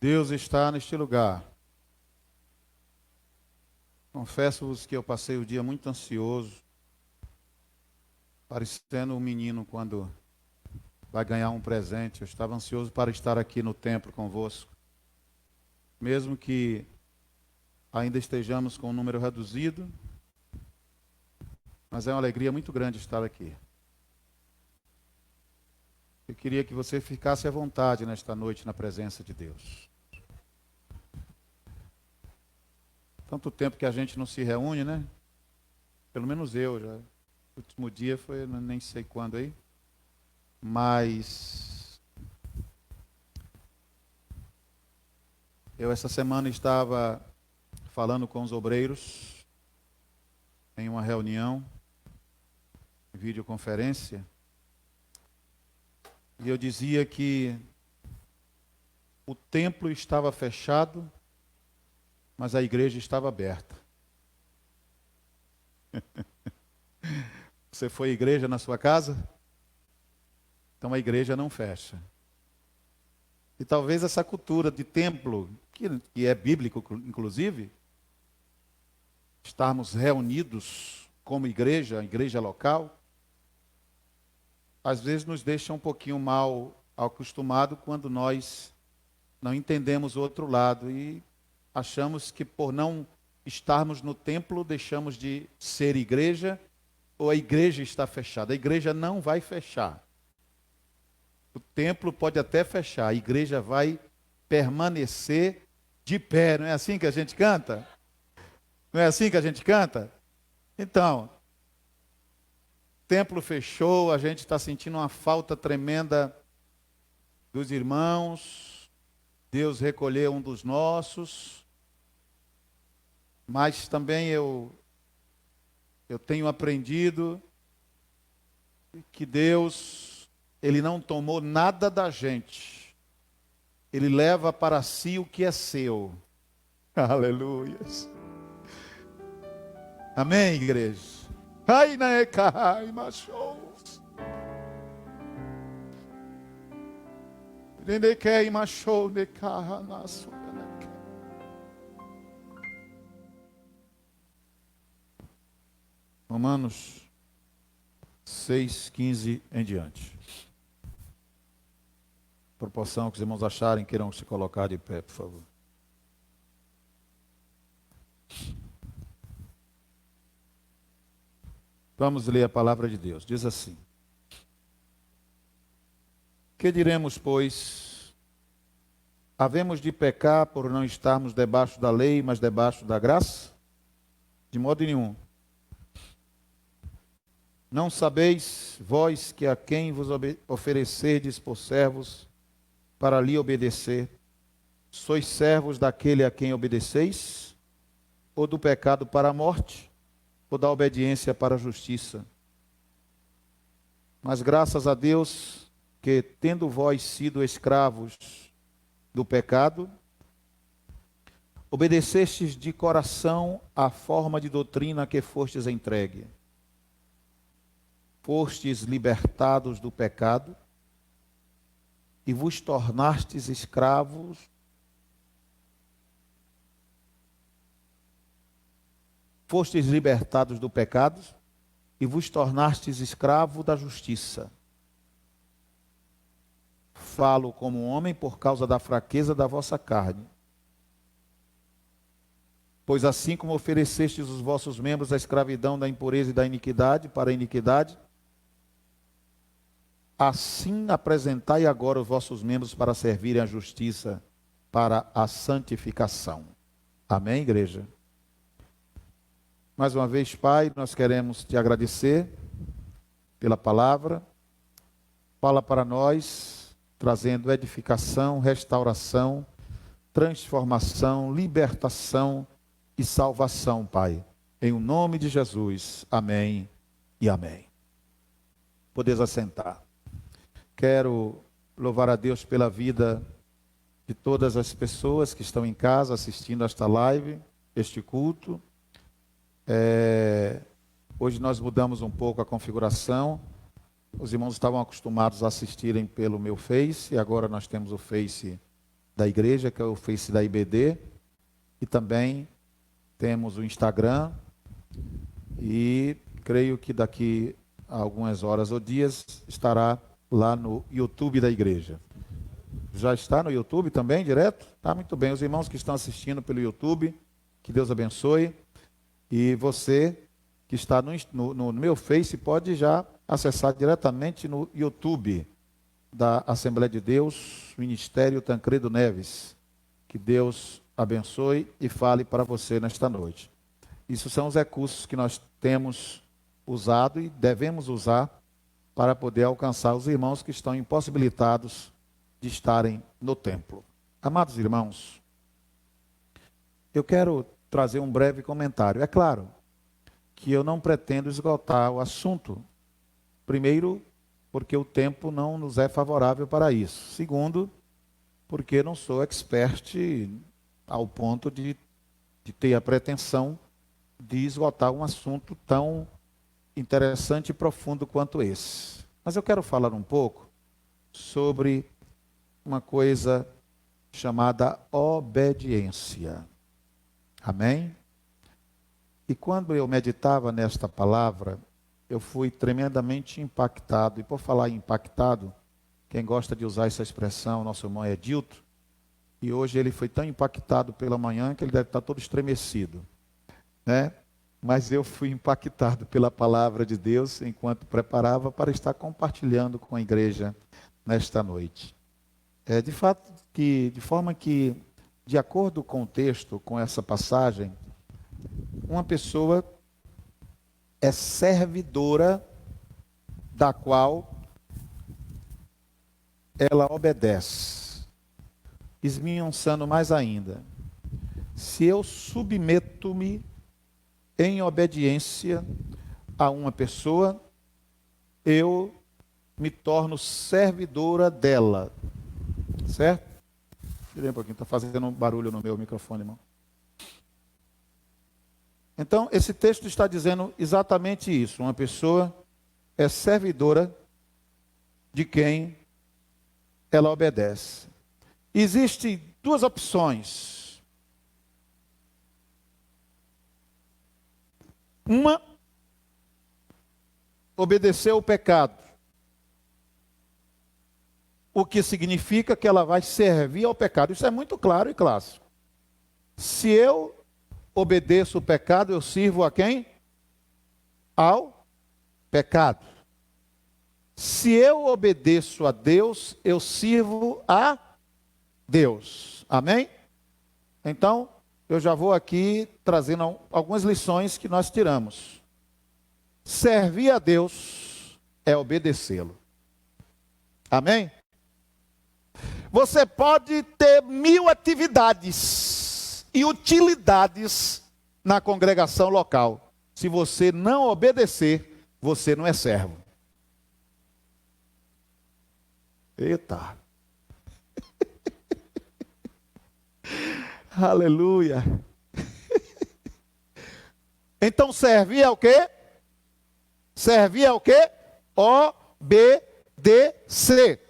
Deus está neste lugar. Confesso-vos que eu passei o dia muito ansioso, parecendo um menino quando vai ganhar um presente. Eu estava ansioso para estar aqui no templo convosco. Mesmo que ainda estejamos com um número reduzido, mas é uma alegria muito grande estar aqui. Eu queria que você ficasse à vontade nesta noite na presença de Deus. Tanto tempo que a gente não se reúne, né? Pelo menos eu já. O último dia foi nem sei quando aí. Mas eu essa semana estava falando com os obreiros em uma reunião, videoconferência, e eu dizia que o templo estava fechado, mas a igreja estava aberta. Você foi à igreja na sua casa? Então a igreja não fecha. E talvez essa cultura de templo, que é bíblico inclusive, estarmos reunidos como igreja, igreja local, às vezes nos deixa um pouquinho mal acostumado quando nós não entendemos o outro lado e achamos que por não estarmos no templo deixamos de ser igreja ou a igreja está fechada. A igreja não vai fechar. O templo pode até fechar, a igreja vai permanecer de pé. Não é assim que a gente canta? Não é assim que a gente canta? Então, o templo fechou, a gente está sentindo uma falta tremenda dos irmãos. Deus recolheu um dos nossos. Mas também eu tenho aprendido que Deus, Ele não tomou nada da gente. Ele leva para si o que é seu. Aleluias. Amém, igreja? Ai, né, cai, machos. Rende que machou de carra na sua. Romanos 6:15 em diante. Proporção que os irmãos acharem, queiram se colocar de pé, por favor. Vamos ler a palavra de Deus. Diz assim: que diremos, pois? Havemos de pecar por não estarmos debaixo da lei, mas debaixo da graça? De modo nenhum. Não sabeis, vós, que a quem vos oferecerdes por servos para lhe obedecer, sois servos daquele a quem obedeceis, ou do pecado para a morte, ou da obediência para a justiça? Mas graças a Deus, que tendo vós sido escravos do pecado, obedecestes de coração à forma de doutrina que fostes entregue. Fostes libertados do pecado e vos tornastes escravos Fostes libertados do pecado e vos tornastes escravo da justiça. Falo como homem por causa da fraqueza da vossa carne. Pois assim como oferecestes os vossos membros à escravidão da impureza e da iniquidade para a iniquidade, assim apresentai agora os vossos membros para servirem à justiça, para a santificação. Amém, igreja? Mais uma vez, Pai, nós queremos te agradecer pela palavra. Fala para nós, trazendo edificação, restauração, transformação, libertação e salvação, Pai. Em o nome de Jesus. Amém e amém. Podeis assentar. Quero louvar a Deus pela vida de todas as pessoas que estão em casa assistindo esta live, este culto. Hoje nós mudamos um pouco a configuração. Os irmãos estavam acostumados a assistirem pelo meu Face, e agora nós temos o Face da igreja, que é o Face da IBD, e também temos o Instagram, e creio que daqui a algumas horas ou dias estará lá no YouTube da igreja. Já está no YouTube também, direto? Tá muito bem. Os irmãos que estão assistindo pelo YouTube, que Deus abençoe. E você que está no meu Face pode já acessar diretamente no YouTube da Assembleia de Deus, Ministério Tancredo Neves. Que Deus abençoe e fale para você nesta noite. Isso são os recursos que nós temos usado e devemos usar para poder alcançar os irmãos que estão impossibilitados de estarem no templo. Amados irmãos, eu quero trazer um breve comentário. É claro que eu não pretendo esgotar o assunto. Primeiro, porque o tempo não nos é favorável para isso. Segundo, porque não sou expert ao ponto de ter a pretensão de esgotar um assunto tão interessante e profundo quanto esse. Mas eu quero falar um pouco sobre uma coisa chamada obediência. Amém? E quando eu meditava nesta palavra, eu fui tremendamente impactado. E por falar em impactado, quem gosta de usar essa expressão, nosso irmão Edilto, e hoje ele foi tão impactado pela manhã que ele deve estar todo estremecido, né? Mas eu fui impactado pela palavra de Deus enquanto preparava para estar compartilhando com a igreja nesta noite. De forma que, de acordo com o texto, com essa passagem, uma pessoa é servidora da qual ela obedece. Esmiuçando mais ainda, se eu submeto-me em obediência a uma pessoa, eu me torno servidora dela. Certo? Tirei um pouquinho, está fazendo um barulho no meu microfone, irmão. Então, esse texto está dizendo exatamente isso. Uma pessoa é servidora de quem ela obedece. Existem duas opções. Uma, obedecer ao pecado. O que significa que ela vai servir ao pecado. Isso é muito claro e clássico. Se eu obedeço o pecado, eu sirvo a quem? Ao pecado. Se eu obedeço a Deus, eu sirvo a Deus. Amém? Então, eu já vou aqui trazendo algumas lições que nós tiramos. Servir a Deus é obedecê-lo. Amém? Você pode ter 1000 atividades e utilidades na congregação local. Se você não obedecer, você não é servo. Eita! Aleluia! Então servir é o quê? Servir é o quê? Obedecer.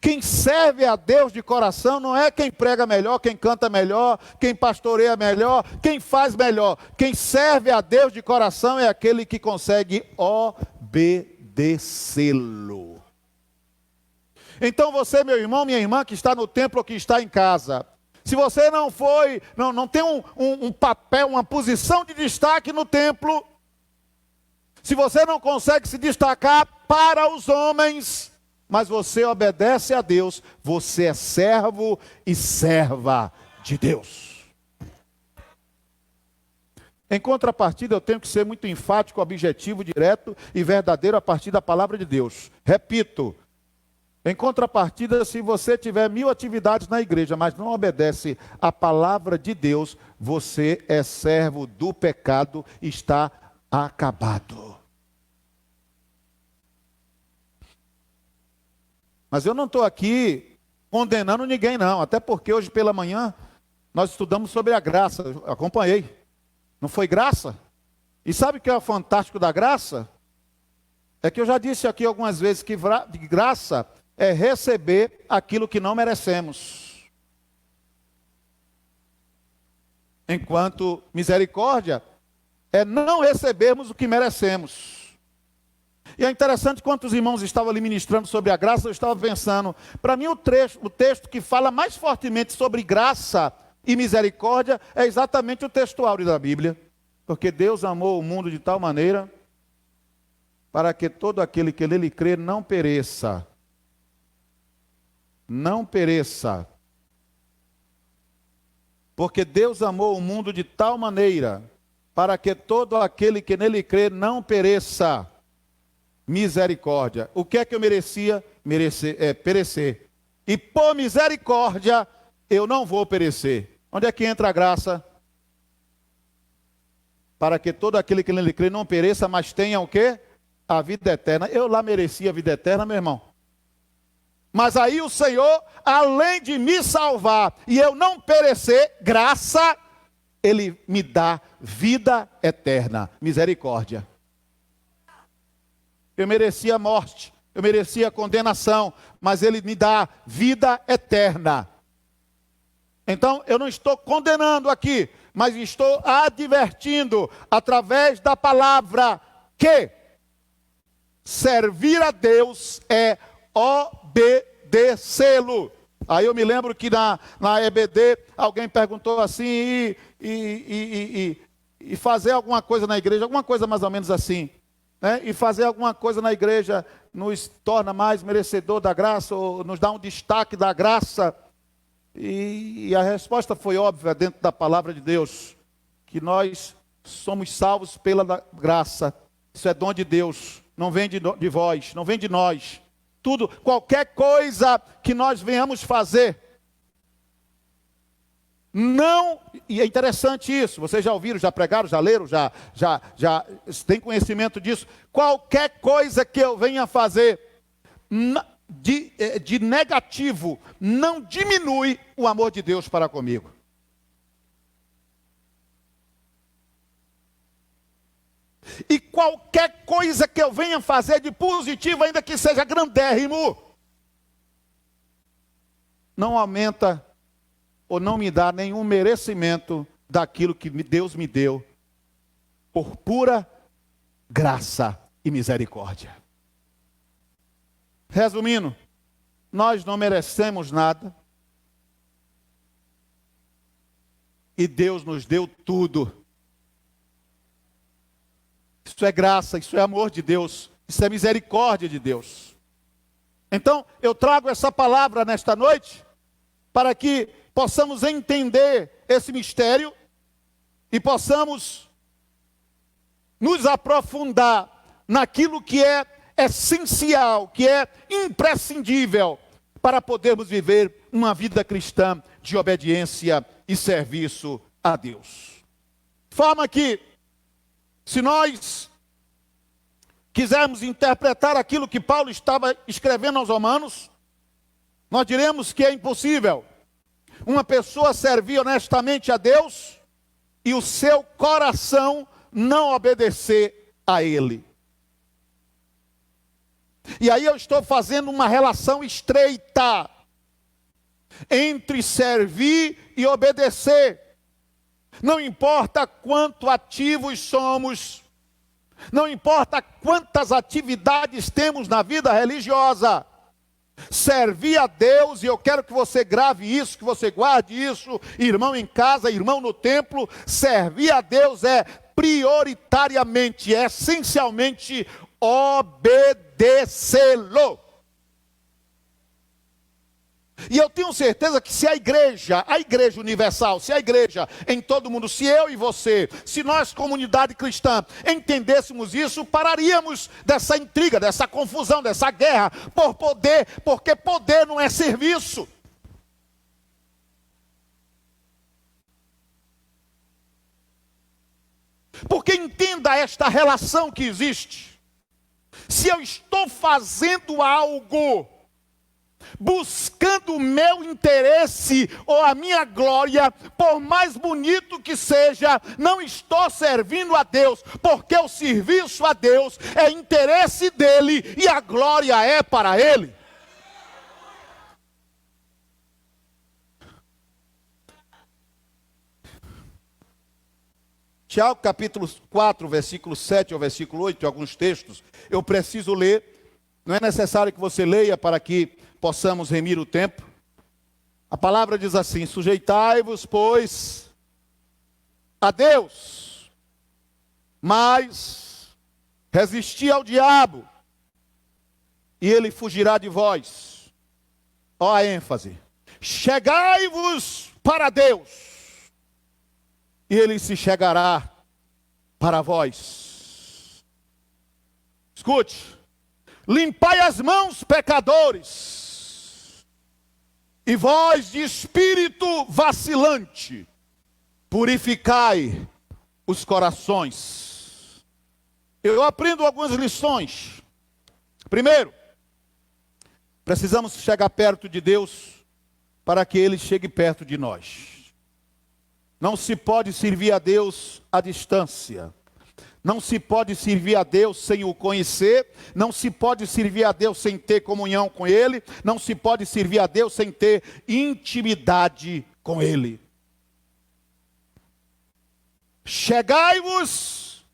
Quem serve a Deus de coração não é quem prega melhor, quem canta melhor, quem pastoreia melhor, quem faz melhor. Quem serve a Deus de coração é aquele que consegue obedecê-lo. Então você, meu irmão, minha irmã, que está no templo ou que está em casa, se você não tem um papel, uma posição de destaque no templo, se você não consegue se destacar para os homens, mas você obedece a Deus, você é servo e serva de Deus. Em contrapartida, eu tenho que ser muito enfático, objetivo, direto e verdadeiro a partir da palavra de Deus. Repito, em contrapartida, se você tiver 1000 atividades na igreja, mas não obedece à palavra de Deus, você é servo do pecado, está acabado. Mas eu não estou aqui condenando ninguém, não. Até porque hoje pela manhã nós estudamos sobre a graça. Eu acompanhei. Não foi graça? E sabe o que é o fantástico da graça? É que eu já disse aqui algumas vezes que de graça é receber aquilo que não merecemos. Enquanto misericórdia é não recebermos o que merecemos. E é interessante, quando os irmãos estavam ali ministrando sobre a graça, eu estava pensando, para mim o texto que fala mais fortemente sobre graça e misericórdia é exatamente o texto áureo da Bíblia. Porque Deus amou o mundo de tal maneira para que todo aquele que nele crê não pereça. Não pereça. Porque Deus amou o mundo de tal maneira para que todo aquele que nele crê não pereça. Misericórdia. O que é que eu merecia? Perecer. E por misericórdia eu não vou perecer. Onde é que entra a graça? Para que todo aquele que nele crê não pereça, mas tenha o quê? A vida eterna. Eu lá merecia a vida eterna, meu irmão. Mas aí o Senhor, além de me salvar e eu não perecer, graça, Ele me dá vida eterna. Misericórdia. Eu merecia morte, eu merecia condenação, mas Ele me dá vida eterna. Então, eu não estou condenando aqui, mas estou advertindo, através da palavra, que servir a Deus é obedecê-lo. Aí eu me lembro que na EBD, alguém perguntou assim, e fazer alguma coisa na igreja, alguma coisa mais ou menos assim. Né? E fazer alguma coisa na igreja nos torna mais merecedor da graça, ou nos dá um destaque da graça. E a resposta foi óbvia dentro da palavra de Deus, que nós somos salvos pela graça. Isso é dom de Deus, não vem de vós, não vem de nós. Tudo, qualquer coisa que nós venhamos fazer, não, e é interessante isso, vocês já ouviram, já pregaram, já leram, já têm conhecimento disso. Qualquer coisa que eu venha fazer de negativo, não diminui o amor de Deus para comigo. E qualquer coisa que eu venha fazer de positivo, ainda que seja grandérrimo, não aumenta ou não me dá nenhum merecimento daquilo que Deus me deu, por pura graça e misericórdia. Resumindo, nós não merecemos nada, e Deus nos deu tudo. Isso é graça, isso é amor de Deus, isso é misericórdia de Deus. Então, eu trago essa palavra nesta noite, para que possamos entender esse mistério, e possamos nos aprofundar naquilo que é essencial, que é imprescindível, para podermos viver uma vida cristã de obediência e serviço a Deus. De forma que, se nós quisermos interpretar aquilo que Paulo estava escrevendo aos Romanos, nós diremos que é impossível uma pessoa servir honestamente a Deus e o seu coração não obedecer a Ele. E aí eu estou fazendo uma relação estreita entre servir e obedecer. Não importa quanto ativos somos, não importa quantas atividades temos na vida religiosa, servir a Deus, e eu quero que você grave isso, que você guarde isso, irmão em casa, irmão no templo, servir a Deus é prioritariamente, é essencialmente obedecê-lo. E eu tenho certeza que se a igreja universal, se a igreja em todo mundo, se eu e você, se nós, comunidade cristã, entendêssemos isso, pararíamos dessa intriga, dessa confusão, dessa guerra por poder, porque poder não é serviço. Porque entenda esta relação que existe. Se eu estou fazendo algo buscando o meu interesse ou a minha glória, por mais bonito que seja, não estou servindo a Deus, porque o serviço a Deus é interesse dele e a glória é para ele. Tiago capítulo 4, versículo 7 ao versículo 8, alguns textos, eu preciso ler. Não é necessário que você leia para que possamos remir o tempo. A palavra diz assim: sujeitai-vos, pois, a Deus, mas resisti ao diabo, e ele fugirá de vós. Ó a ênfase. Chegai-vos para Deus, e ele se chegará para vós. Escute. Limpai as mãos, pecadores, e vós de espírito vacilante, purificai os corações. Eu aprendo algumas lições. Primeiro, precisamos chegar perto de Deus para que Ele chegue perto de nós. Não se pode servir a Deus à distância. Não se pode servir a Deus sem o conhecer. Não se pode servir a Deus sem ter comunhão com Ele. Não se pode servir a Deus sem ter intimidade com Ele. Chegai-vos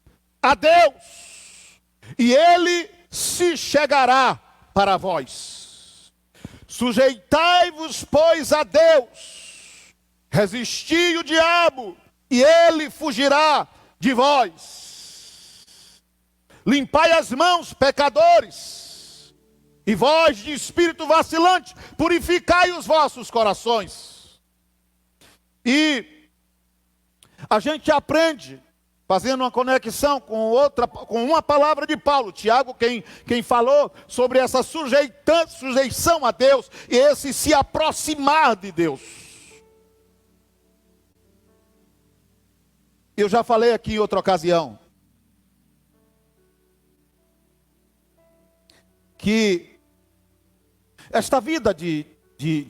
a Deus, e Ele se chegará para vós. Sujeitai-vos, pois, a Deus, resisti o diabo, e ele fugirá de vós. Limpai as mãos, pecadores, e vós de espírito vacilante, purificai os vossos corações. E a gente aprende fazendo uma conexão com uma palavra de Paulo. Tiago, quem falou sobre essa sujeição a Deus, e esse se aproximar de Deus. Eu já falei aqui em outra ocasião, que esta vida de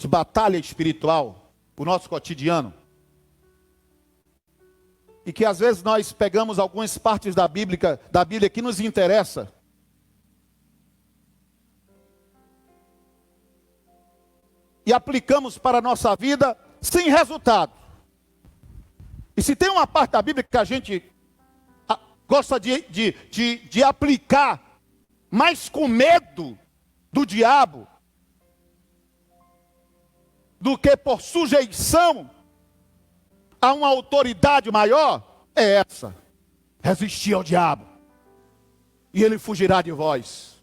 batalha espiritual, o nosso cotidiano, e que às vezes nós pegamos algumas partes da Bíblia que nos interessa, e aplicamos para a nossa vida sem resultado. E se tem uma parte da Bíblia que a gente gosta de aplicar, mas com medo do diabo, do que por sujeição a uma autoridade maior, é essa: resistir ao diabo, e ele fugirá de vós.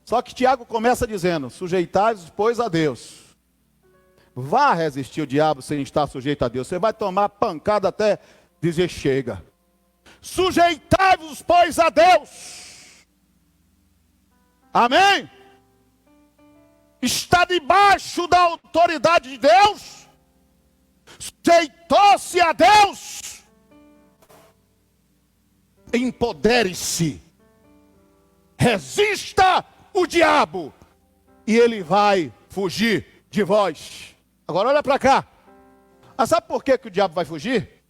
Só que Tiago começa dizendo: sujeitai-vos, pois, a Deus. Vá resistir o diabo sem estar sujeito a Deus. Você vai tomar pancada até dizer chega. Sujeitai-vos, pois, a Deus. Amém? Está debaixo da autoridade de Deus. Sujeitou-se a Deus. Empodere-se. Resista o diabo, e ele vai fugir de vós. Agora olha para cá. Sabe por que o diabo vai fugir?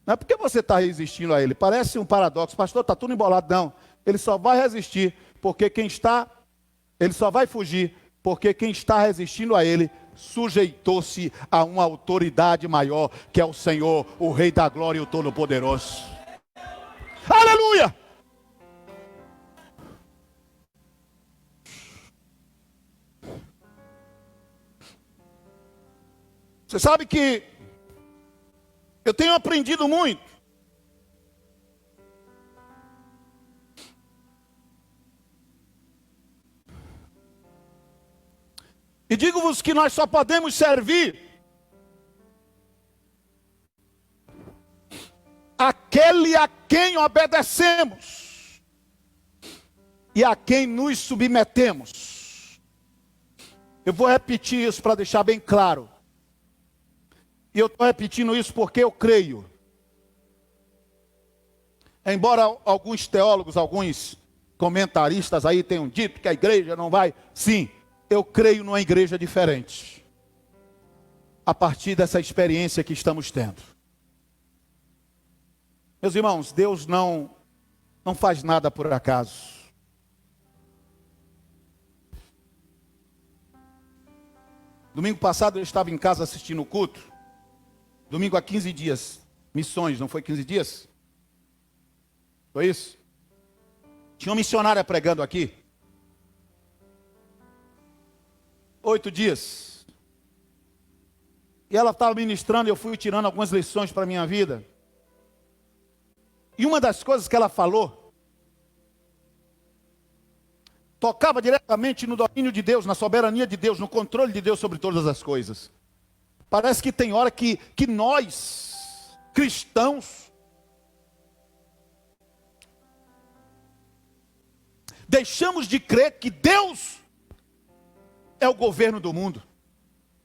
Não é porque você está resistindo a ele. Parece um paradoxo. Pastor, está tudo embolado. Não. Ele só vai resistir porque ele só vai fugir porque quem está resistindo a ele sujeitou-se a uma autoridade maior, que é o Senhor, o Rei da Glória e o Todo-Poderoso. Aleluia! Você sabe que eu tenho aprendido muito. E digo-vos que nós só podemos servir aquele a quem obedecemos e a quem nos submetemos. Eu vou repetir isso para deixar bem claro. E eu estou repetindo isso porque eu creio. Embora alguns teólogos, alguns comentaristas aí tenham dito que a igreja não vai. Sim, eu creio numa igreja diferente. A partir dessa experiência que estamos tendo. Meus irmãos, Deus não faz nada por acaso. Domingo passado eu estava em casa assistindo o culto. Domingo há 15 dias. Missões, não foi 15 dias? Foi isso? Tinha uma missionária pregando aqui. 8 dias. E ela estava ministrando e eu fui tirando algumas lições para a minha vida. E uma das coisas que ela falou tocava diretamente no domínio de Deus, na soberania de Deus, no controle de Deus sobre todas as coisas. Parece que tem hora que nós, cristãos, deixamos de crer que Deus é o governo do mundo.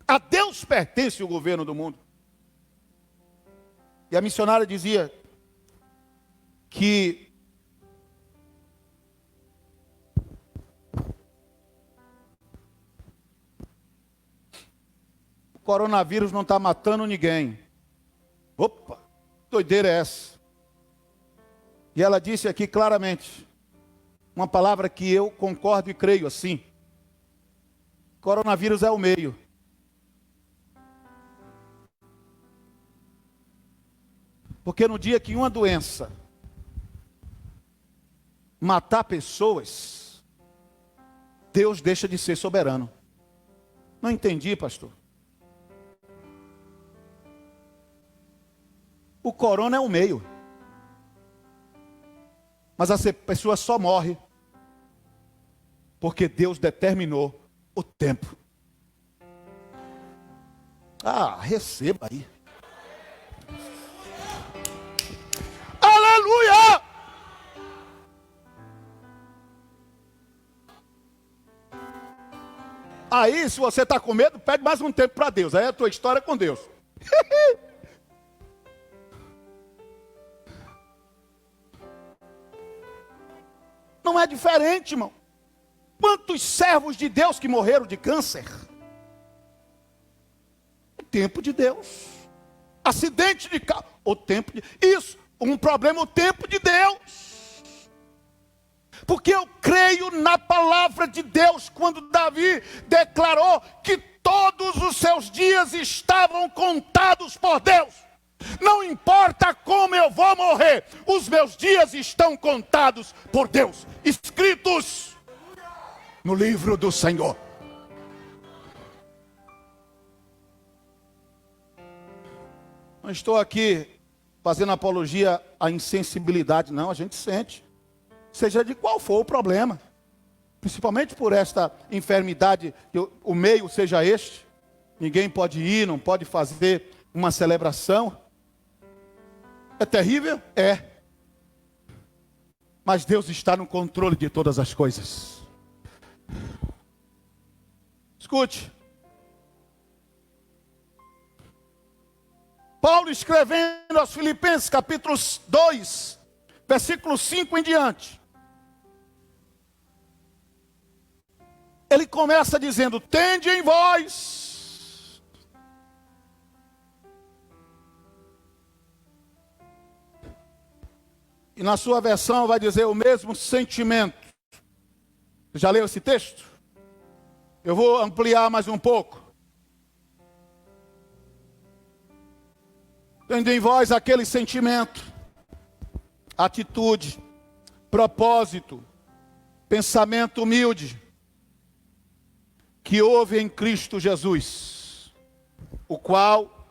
A Deus pertence o governo do mundo. E a missionária dizia que o coronavírus não está matando ninguém. Opa, que doideira é essa? E ela disse aqui claramente, uma palavra que eu concordo e creio assim. Coronavírus é o meio. Porque no dia que uma doença matar pessoas, Deus deixa de ser soberano. Não entendi, pastor. O corona é o meio. Mas a pessoa só morre porque Deus determinou o tempo. Receba aí. Aleluia! Aí, se você está com medo, pede mais um tempo para Deus. Aí é a tua história com Deus. Não é diferente, irmão. Quantos servos de Deus que morreram de câncer? O tempo de Deus. Acidente de carro. O tempo de... Isso, um problema, o tempo de Deus. Porque eu creio na palavra de Deus, quando Davi declarou que todos os seus dias estavam contados por Deus. Não importa como eu vou morrer, os meus dias estão contados por Deus, escritos no livro do Senhor. Não estou aqui fazendo apologia à insensibilidade, não, a gente sente. Seja de qual for o problema. Principalmente por esta enfermidade, o meio seja este. Ninguém pode ir, não pode fazer uma celebração. É terrível? É. Mas Deus está no controle de todas as coisas. Escute. Paulo escrevendo aos Filipenses, capítulo 2, versículo 5 em diante. Ele começa dizendo: tende em vós e na sua versão vai dizer o mesmo sentimento. Você já leu esse texto? Eu vou ampliar mais um pouco. Tende em vós aquele sentimento, atitude, propósito, pensamento humilde, que houve em Cristo Jesus, o qual,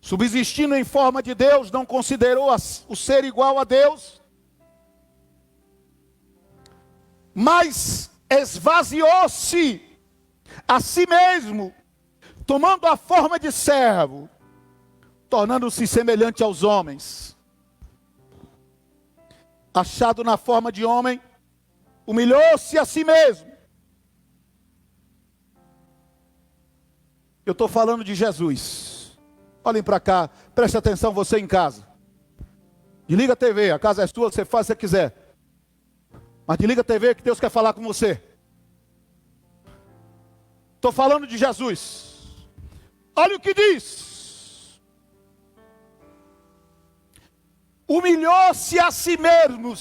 subsistindo em forma de Deus, não considerou o ser igual a Deus, mas esvaziou-se a si mesmo, tomando a forma de servo, tornando-se semelhante aos homens. Achado na forma de homem, humilhou-se a si mesmo. Eu estou falando de Jesus. Olhem para cá, preste atenção você em casa. Desliga a TV, a casa é sua, você faz o que você quiser. Mas desliga a TV que Deus quer falar com você. Estou falando de Jesus. Olha o que diz. Humilhou-se a si mesmo,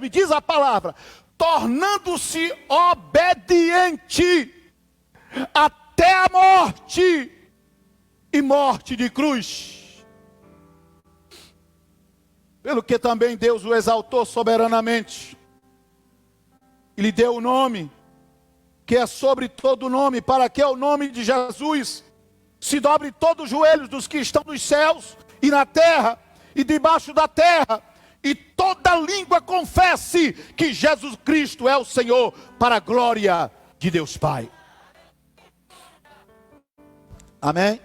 e diz a palavra, tornando-se obediente até a morte, e morte de cruz. Pelo que também Deus o exaltou soberanamente, e lhe deu o nome, que é sobre todo nome, para que ao nome de Jesus se dobre todos os joelhos dos que estão nos céus e na terra e debaixo da terra, e toda língua confesse que Jesus Cristo é o Senhor, para a glória de Deus Pai. Amém?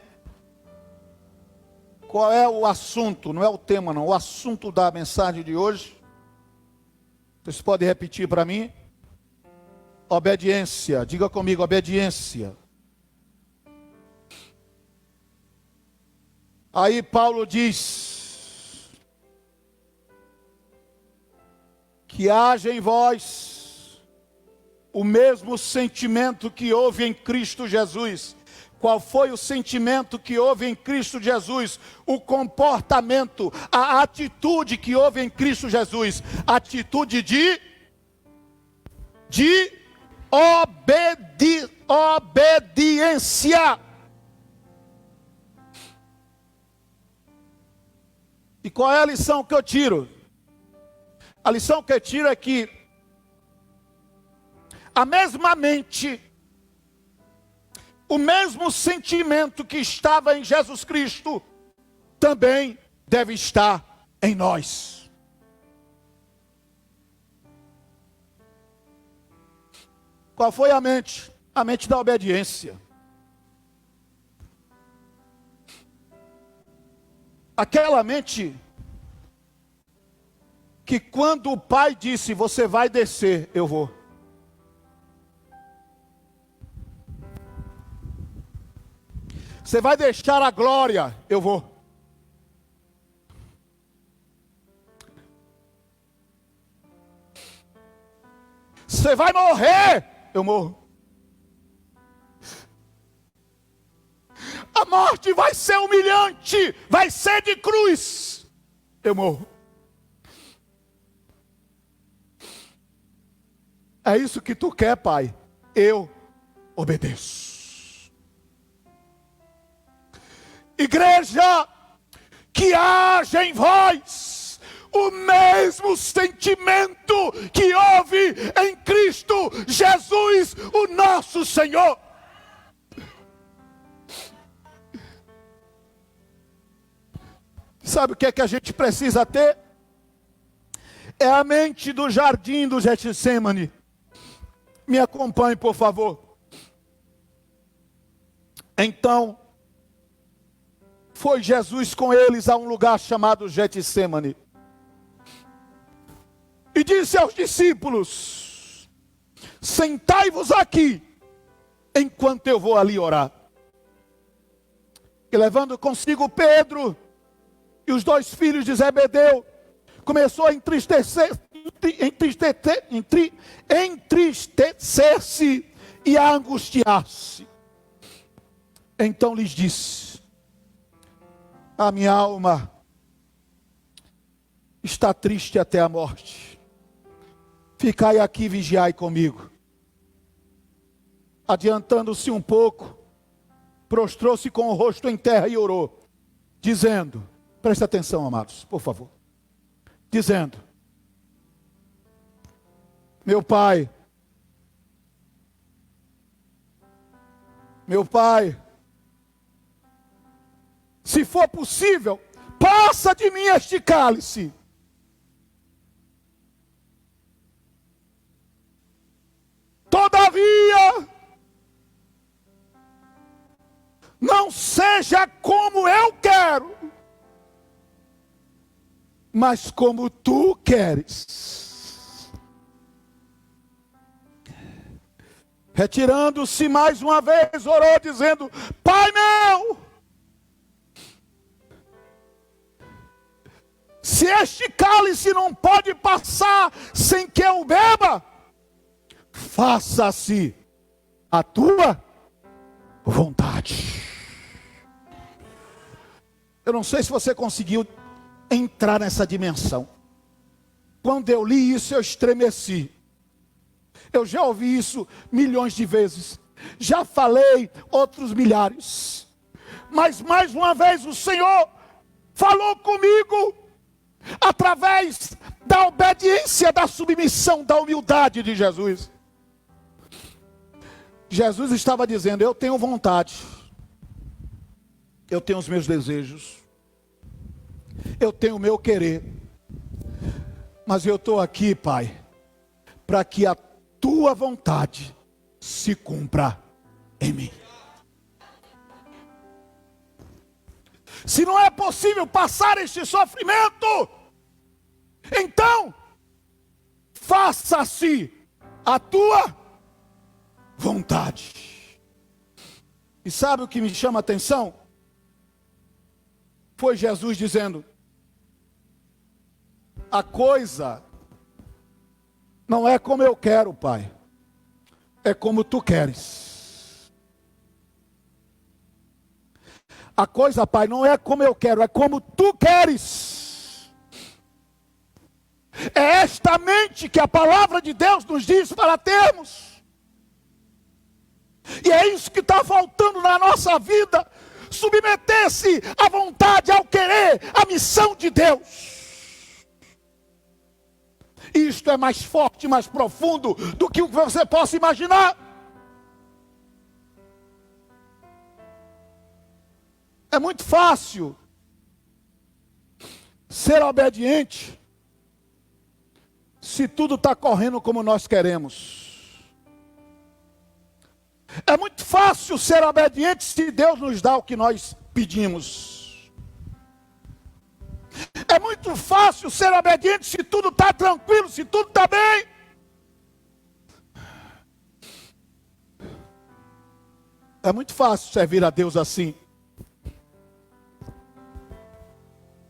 Qual é o assunto? Não é o tema não, o assunto da mensagem de hoje. Vocês podem repetir para mim? Obediência. Diga comigo, obediência. Aí Paulo diz que haja em vós o mesmo sentimento que houve em Cristo Jesus. Qual foi o sentimento que houve em Cristo Jesus? O comportamento, a atitude que houve em Cristo Jesus. Atitude de obediência. E qual é a lição que eu tiro? A lição que eu tiro é que a mesma mente, o mesmo sentimento que estava em Jesus Cristo, também deve estar em nós. Qual foi a mente? A mente da obediência. Aquela mente que quando o pai disse, você vai descer, eu vou. Você vai deixar a glória, eu vou. Você vai morrer, eu morro. A morte vai ser humilhante, vai ser de cruz, eu morro. É isso que tu quer, pai? Eu obedeço. Igreja, que haja em vós o mesmo sentimento que houve em Cristo Jesus, o nosso Senhor. Sabe o que é que a gente precisa ter? É a mente do jardim do Getsemane. Me acompanhe, por favor. Então, foi Jesus com eles a um lugar chamado Getsemane. E disse aos discípulos: sentai-vos aqui, enquanto eu vou ali orar. E levando consigo Pedro e os dois filhos de Zebedeu, começou a entristecer-se e a angustiar-se. Então lhes disse: a minha alma está triste até a morte. Ficai aqui e vigiai comigo. Adiantando-se um pouco, prostrou-se com o rosto em terra e orou, dizendo, preste atenção, amados, por favor. Dizendo: meu Pai, se for possível, passa de mim este cálice. Todavia, não seja como eu quero, mas como tu queres. Retirando-se mais uma vez, orou dizendo: Pai meu, se este cálice não pode passar sem que eu beba, faça-se a tua vontade. Eu não sei se você conseguiu entrar nessa dimensão. Quando eu li isso, eu estremeci. Eu já ouvi isso milhões de vezes. Já falei outros milhares. Mas mais uma vez o Senhor falou comigo através da obediência, da submissão, da humildade de Jesus. Jesus estava dizendo: eu tenho vontade, eu tenho os meus desejos, eu tenho o meu querer, mas eu estou aqui, Pai, para que a tua vontade se cumpra em mim. Se não é possível passar este sofrimento, então faça-se a tua vontade. E sabe o que me chama a atenção? Foi Jesus dizendo: a coisa não é como eu quero, Pai, é como tu queres. A coisa, Pai, não é como eu quero, é como tu queres. É esta mente que a palavra de Deus nos diz para termos. E é isso que está faltando na nossa vida. Submeter-se à vontade, ao querer, à missão de Deus. Isto é mais forte, mais profundo do que o que você possa imaginar. É muito fácil ser obediente se tudo está correndo como nós queremos. É muito fácil ser obediente se Deus nos dá o que nós pedimos. É muito fácil ser obediente se tudo está tranquilo, se tudo está bem. É muito fácil servir a Deus assim.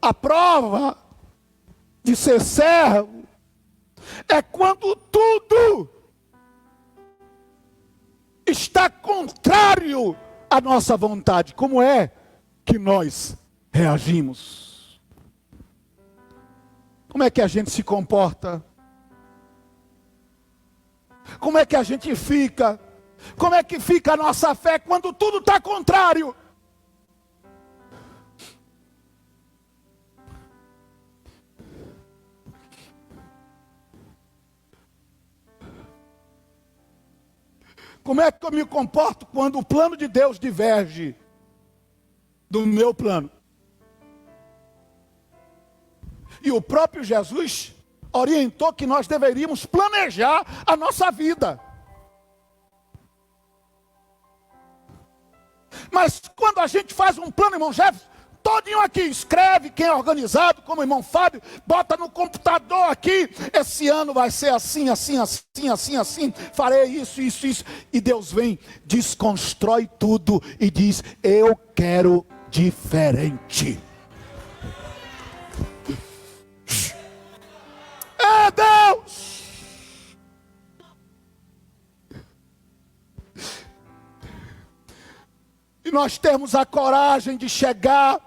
A prova de ser servo é quando tudo está contrário à nossa vontade. Como é que nós reagimos? Como é que a gente se comporta? Como é que a gente fica? Como é que fica a nossa fé quando tudo está contrário? Como é que eu me comporto quando o plano de Deus diverge do meu plano? E o próprio Jesus orientou que nós deveríamos planejar a nossa vida. Mas quando a gente faz um plano, irmão Jefferson, todinho aqui, escreve, quem é organizado, como o irmão Fábio, bota no computador aqui, esse ano vai ser assim, assim, assim, assim, assim, farei isso, isso, isso. E Deus vem, desconstrói tudo e diz: eu quero diferente. É Deus! E nós temos a coragem de chegar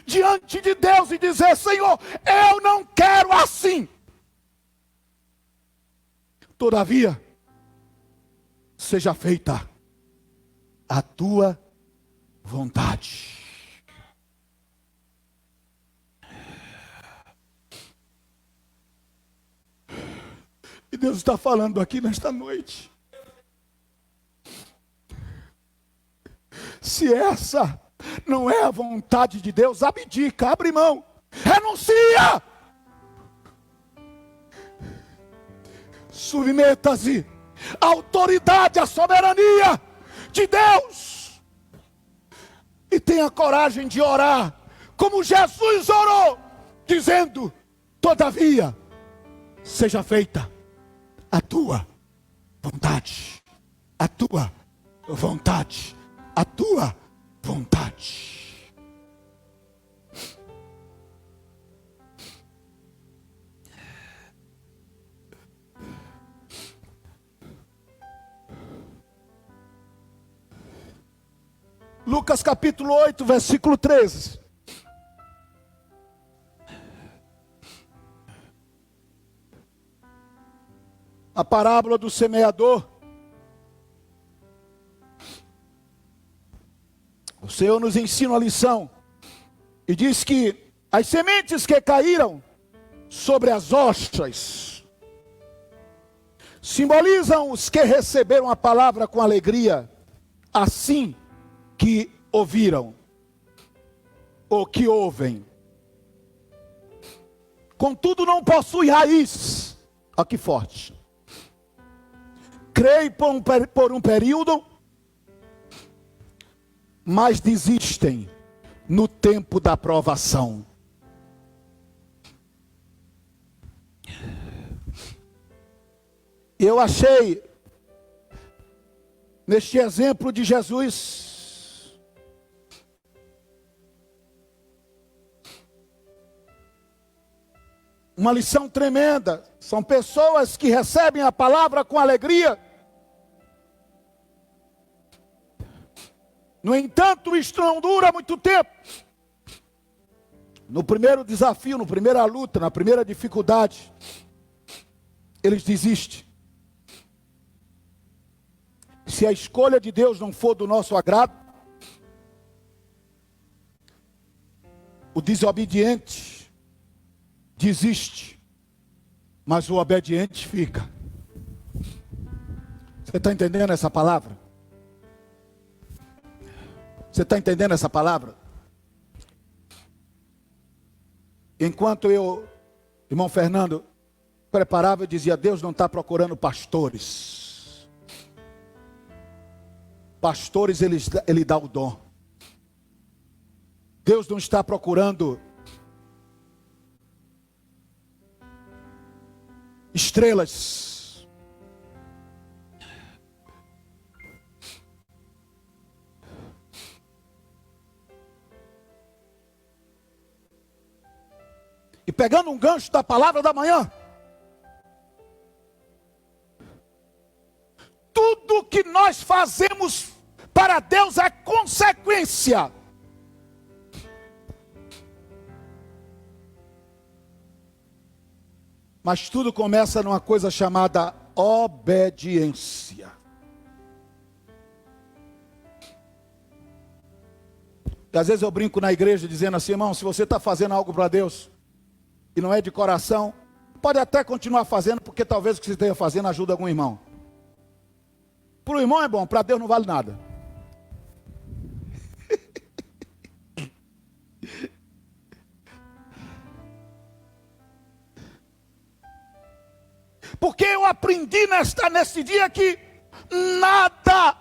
diante de Deus e dizer: Senhor, eu não quero assim. Todavia, seja feita a tua vontade. E Deus está falando aqui nesta noite. Se essa não é a vontade de Deus, abdica, abre mão, renuncia. Submeta-se à autoridade, à soberania de Deus. E tenha coragem de orar, como Jesus orou, dizendo: todavia, seja feita a tua vontade, a tua vontade, a tua vontade. Lucas capítulo 8, versículo 13. A parábola do semeador. O Senhor nos ensina uma lição e diz que as sementes que caíram sobre as rochas simbolizam os que receberam a palavra com alegria, assim que ouviram, ou que ouvem. Contudo, não possui raiz. Olha que forte. Creem por um período, mas desistem no tempo da provação. Eu achei, neste exemplo de Jesus, uma lição tremenda. São pessoas que recebem a palavra com alegria. No entanto, isto não dura muito tempo. No primeiro desafio, na primeira luta, na primeira dificuldade, eles desistem. Se a escolha de Deus não for do nosso agrado, o desobediente desiste, mas o obediente fica. Você está entendendo essa palavra? Você está entendendo essa palavra? Enquanto eu, irmão Fernando, preparava, eu dizia: Deus não está procurando pastores. Pastores, ele dá o dom. Deus não está procurando estrelas. E pegando um gancho da palavra da manhã, tudo que nós fazemos para Deus é consequência. Mas tudo começa numa coisa chamada obediência. E às vezes eu brinco na igreja dizendo assim: irmão, se você está fazendo algo para Deus e não é de coração, pode até continuar fazendo, porque talvez o que você esteja fazendo ajude algum irmão. Para o irmão é bom, para Deus não vale nada. Porque eu aprendi nesse dia que nada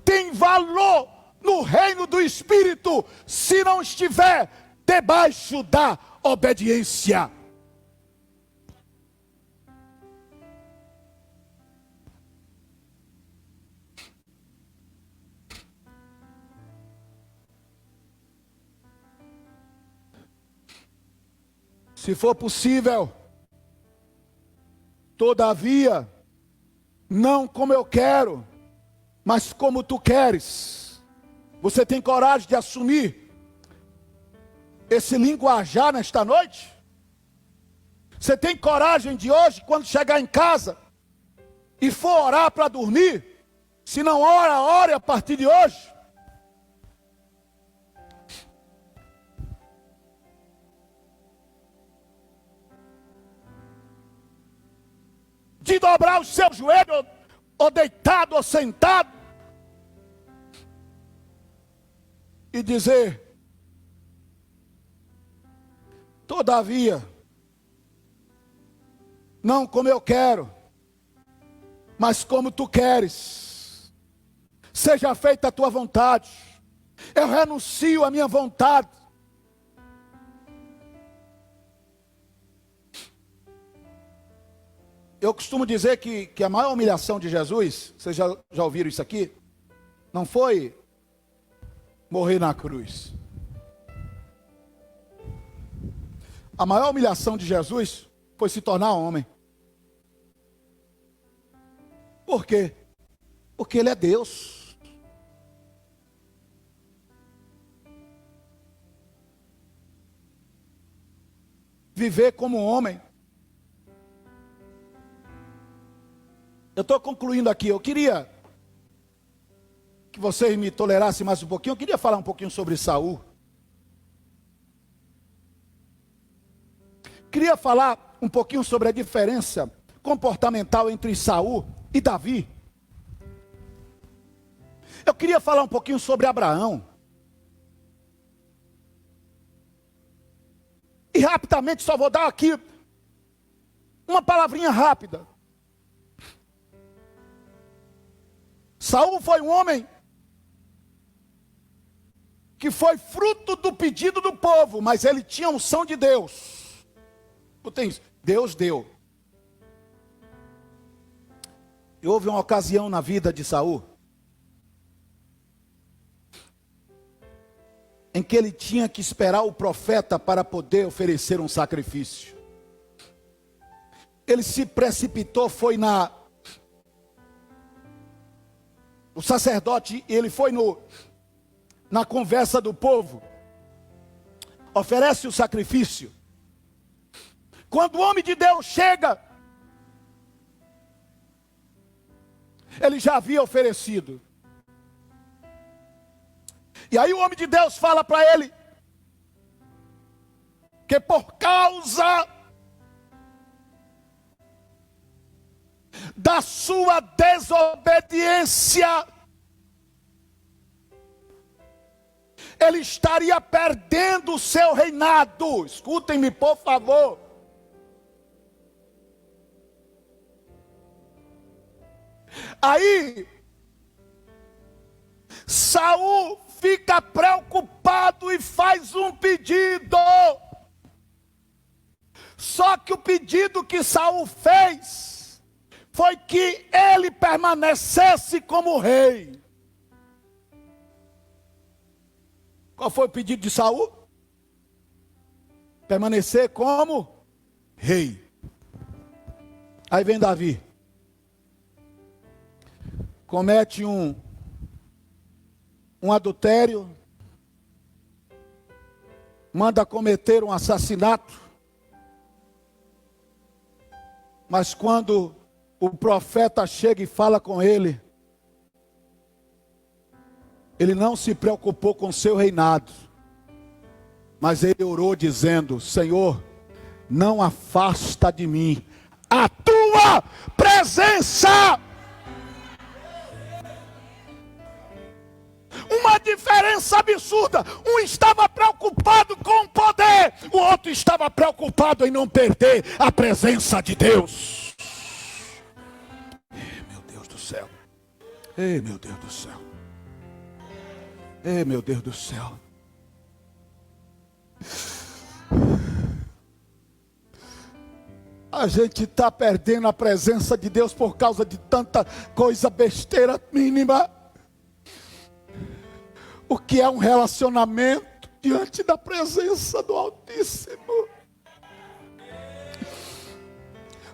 tem valor no reino do Espírito se não estiver debaixo da obediência. Se for possível, todavia, não como eu quero, mas como tu queres. Você tem coragem de assumir esse linguajar nesta noite? Você tem coragem de hoje, quando chegar em casa e for orar para dormir, se não ora, ore a partir de hoje? De dobrar os seus joelhos, ou deitado ou sentado, e dizer: todavia, não como eu quero, mas como tu queres, seja feita a tua vontade. Eu renuncio à minha vontade. Eu costumo dizer que a maior humilhação de Jesus, vocês já ouviram isso aqui? Não foi morrer na cruz. A maior humilhação de Jesus foi se tornar homem. Por quê? Porque Ele é Deus. Viver como homem. Eu estou concluindo aqui. Eu queria que vocês me tolerassem mais um pouquinho, eu queria falar um pouquinho sobre Saul. Queria falar um pouquinho sobre a diferença comportamental entre Saul e Davi. Eu queria falar um pouquinho sobre Abraão. E rapidamente, só vou dar aqui uma palavrinha rápida. Saul foi um homem que foi fruto do pedido do povo, mas ele tinha unção de Deus. Deus deu. E houve uma ocasião na vida de Saul em que ele tinha que esperar o profeta para poder oferecer um sacrifício. Ele se precipitou, foi o sacerdote, ele foi na conversa do povo, oferece o sacrifício. Quando o homem de Deus chega, ele já havia oferecido. E aí o homem de Deus fala para ele que por causa da sua desobediência, ele estaria perdendo o seu reinado. Escutem-me, por favor. Aí Saul fica preocupado e faz um pedido. Só que o pedido que Saul fez foi que ele permanecesse como rei. Qual foi o pedido de Saul? Permanecer como rei. Aí vem Davi. Comete um adultério, manda cometer um assassinato, mas quando o profeta chega e fala com ele, ele não se preocupou com seu reinado, mas ele orou dizendo: Senhor, não afasta de mim a tua presença. Uma diferença absurda. Um estava preocupado com o poder, o outro estava preocupado em não perder a presença de Deus. Meu Deus do céu. Ei, meu Deus do céu. Ei, meu Deus do céu. A gente está perdendo a presença de Deus por causa de tanta coisa besteira mínima. O que é um relacionamento diante da presença do Altíssimo?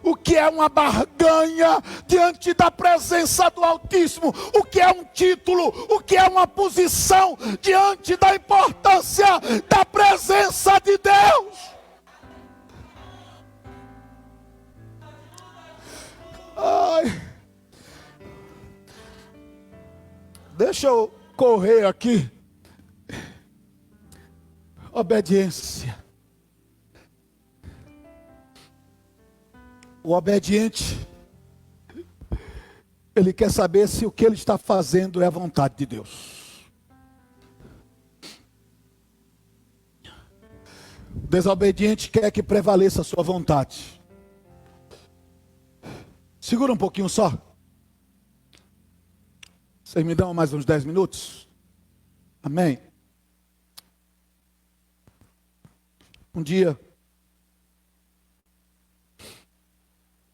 O que é uma barganha diante da presença do Altíssimo? O que é um título? O que é uma posição diante da importância da presença de Deus? Ai. Deixa eu correr aqui. Obediência. O obediente, ele quer saber se o que ele está fazendo é a vontade de Deus. O desobediente quer que prevaleça a sua vontade. Segura um pouquinho só. Vocês me dão mais uns 10 minutos? Amém. Um dia,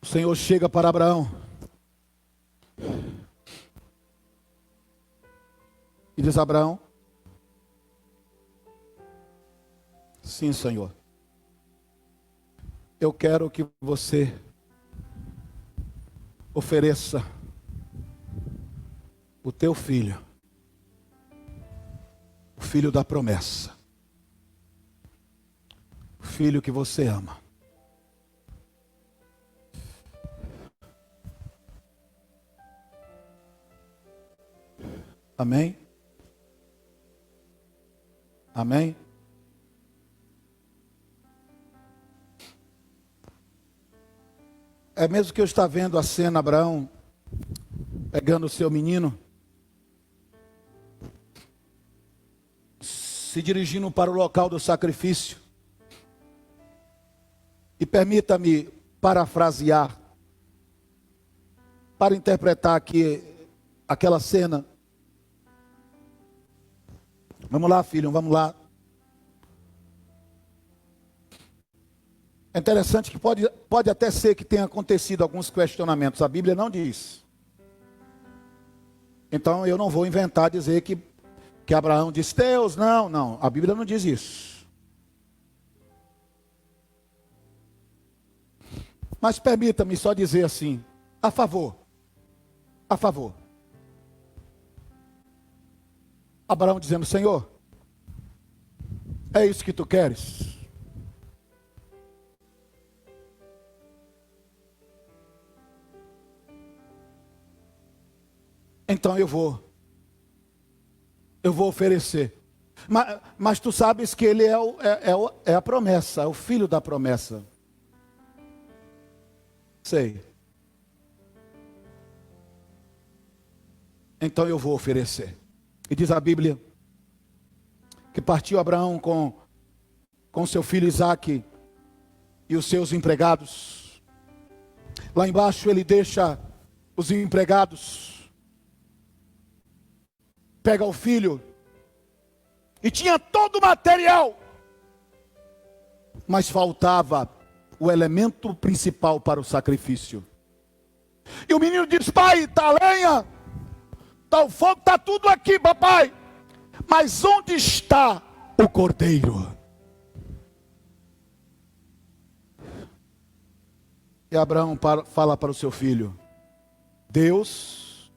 o Senhor chega para Abraão e diz: Abraão, sim, Senhor, eu quero que você ofereça o teu filho, o filho da promessa, o filho que você ama. Amém? Amém? É mesmo que eu está vendo a cena, Abraão pegando o seu menino, se dirigindo para o local do sacrifício. E permita-me parafrasear, para interpretar aqui aquela cena. Vamos lá, filho, vamos lá. É interessante que pode até ser que tenha acontecido alguns questionamentos. A Bíblia não diz. Então eu não vou inventar dizer que Abraão disse, Deus, não. A Bíblia não diz isso. Mas permita-me só dizer assim, a favor. Abraão dizendo, Senhor, é isso que tu queres? Então eu vou oferecer. Mas tu sabes que ele é a promessa, é o filho da promessa. Sei. Então eu vou oferecer. E diz a Bíblia que partiu Abraão com seu filho Isaque e os seus empregados. Lá embaixo ele deixa os empregados, pega o filho, e tinha todo o material, mas faltava o elemento principal para o sacrifício. E o menino diz, pai, está a lenha, está o fogo, está tudo aqui, papai, mas onde está o cordeiro? E Abraão fala para o seu filho, Deus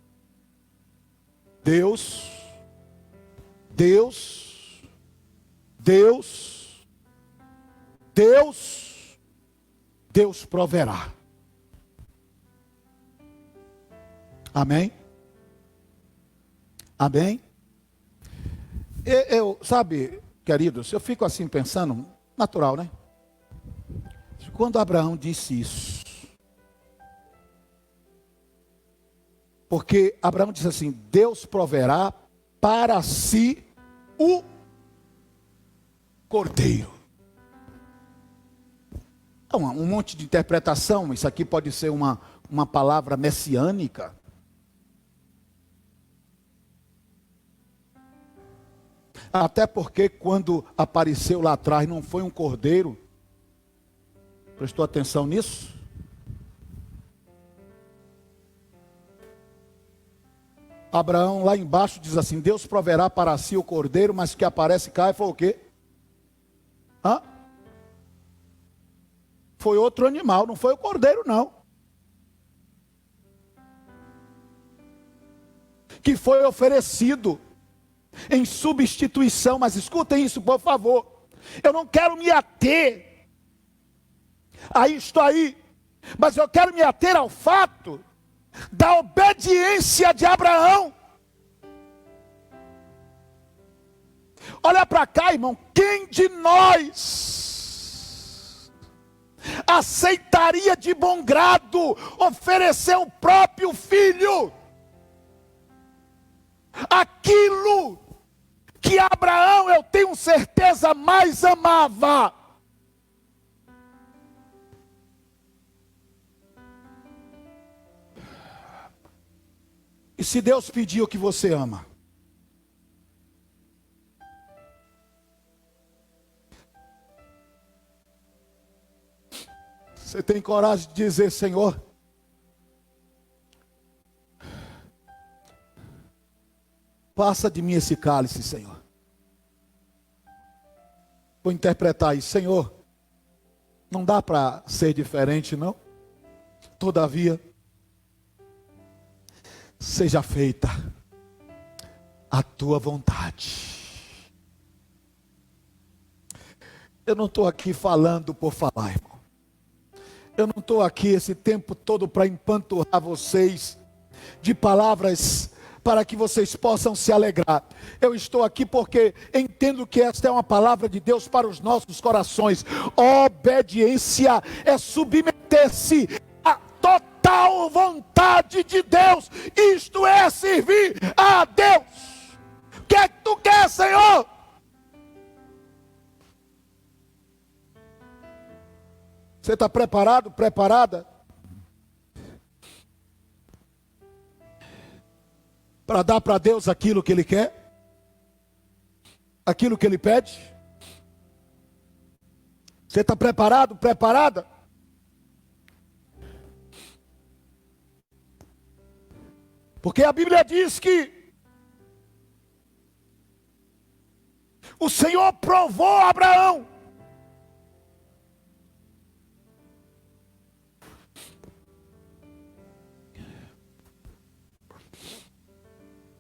proverá. Amém? Amém? Sabe, queridos, eu fico assim pensando, natural, né? Quando Abraão disse isso, porque Abraão disse assim, Deus proverá para si o cordeiro. Um monte de interpretação, isso aqui pode ser uma palavra messiânica. Até porque quando apareceu lá atrás não foi um cordeiro. Prestou atenção nisso? Abraão lá embaixo diz assim, Deus proverá para si o cordeiro, mas que aparece cá e foi o quê? Foi outro animal, não foi o cordeiro não. Que foi oferecido em substituição, mas escutem isso por favor. Eu não quero me ater a isto aí, mas eu quero me ater ao fato da obediência de Abraão. Olha para cá, irmão, quem de nós aceitaria de bom grado oferecer o próprio filho? Aquilo que Abraão, eu tenho certeza, mais amava. E se Deus pedir o que você ama? Você tem coragem de dizer, Senhor, passa de mim esse cálice, Senhor. Vou interpretar isso, Senhor, não dá para ser diferente, não? Todavia, seja feita a tua vontade. Eu não estou aqui falando por falar, irmão. Eu não estou aqui esse tempo todo para empanturrar vocês de palavras para que vocês possam se alegrar. Eu estou aqui porque entendo que esta é uma palavra de Deus para os nossos corações. Obediência é submeter-se à total vontade de Deus. Isto é servir a Deus. O que é que tu quer, Senhor? Você está preparado, preparada? Para dar para Deus aquilo que Ele quer? Aquilo que Ele pede? Você está preparado, preparada? Porque a Bíblia diz que o Senhor provou Abraão.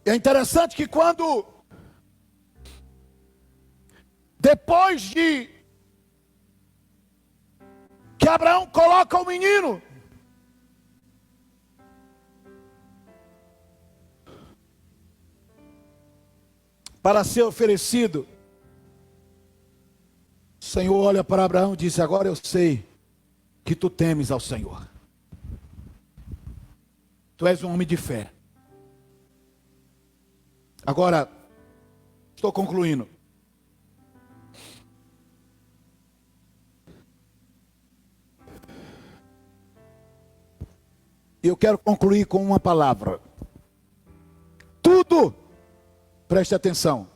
É interessante que quando, depois de que Abraão coloca o menino para ser oferecido, o Senhor olha para Abraão e diz: agora eu sei que tu temes ao Senhor. Tu és um homem de fé. Agora, estou concluindo. Eu quero concluir com uma palavra. Tudo, preste atenção.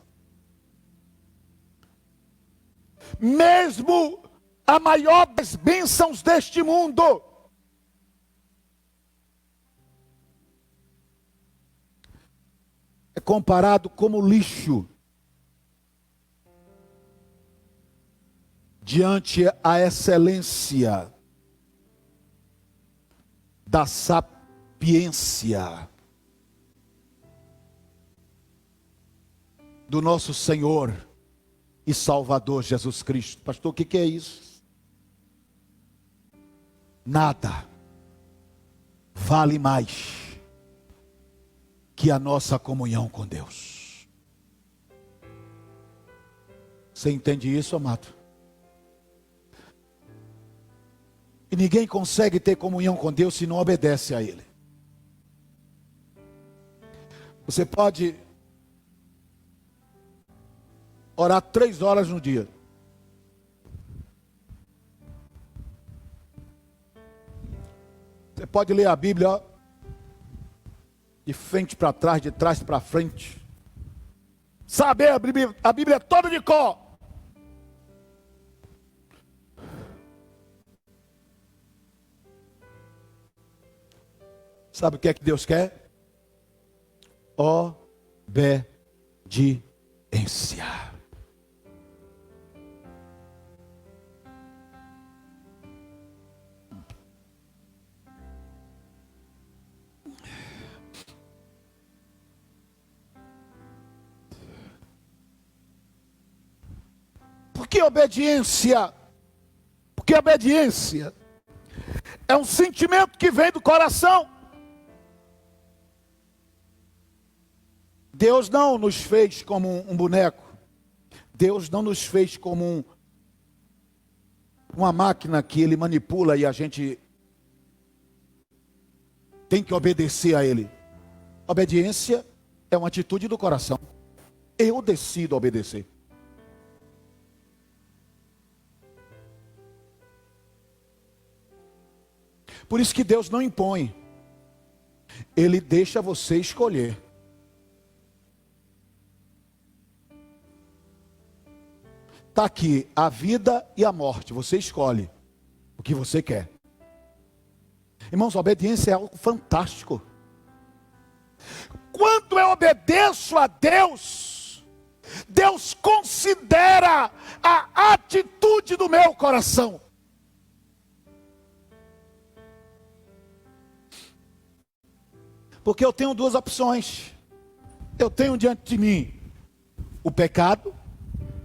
Mesmo a maior das bênçãos deste mundo, é comparado como lixo diante a excelência da sapiência do nosso Senhor e Salvador Jesus Cristo. Pastor, o que é isso? Nada vale mais que a nossa comunhão com Deus. Você entende isso, amado? E ninguém consegue ter comunhão com Deus se não obedece a Ele. Você pode orar 3 horas no dia. Você pode ler a Bíblia, ó, de frente para trás, de trás para frente. Saber a Bíblia toda de cor. Sabe o que é que Deus quer? Obediência. Por que obediência? Porque obediência é um sentimento que vem do coração. Deus não nos fez como um boneco. Deus não nos fez como uma máquina que Ele manipula e a gente tem que obedecer a Ele. Obediência é uma atitude do coração. Eu decido obedecer. Por isso que Deus não impõe. Ele deixa você escolher. Está aqui a vida e a morte. Você escolhe o que você quer. Irmãos, a obediência é algo fantástico. Quando eu obedeço a Deus, Deus considera a atitude do meu coração. Porque eu tenho 2 opções. Eu tenho diante de mim o pecado.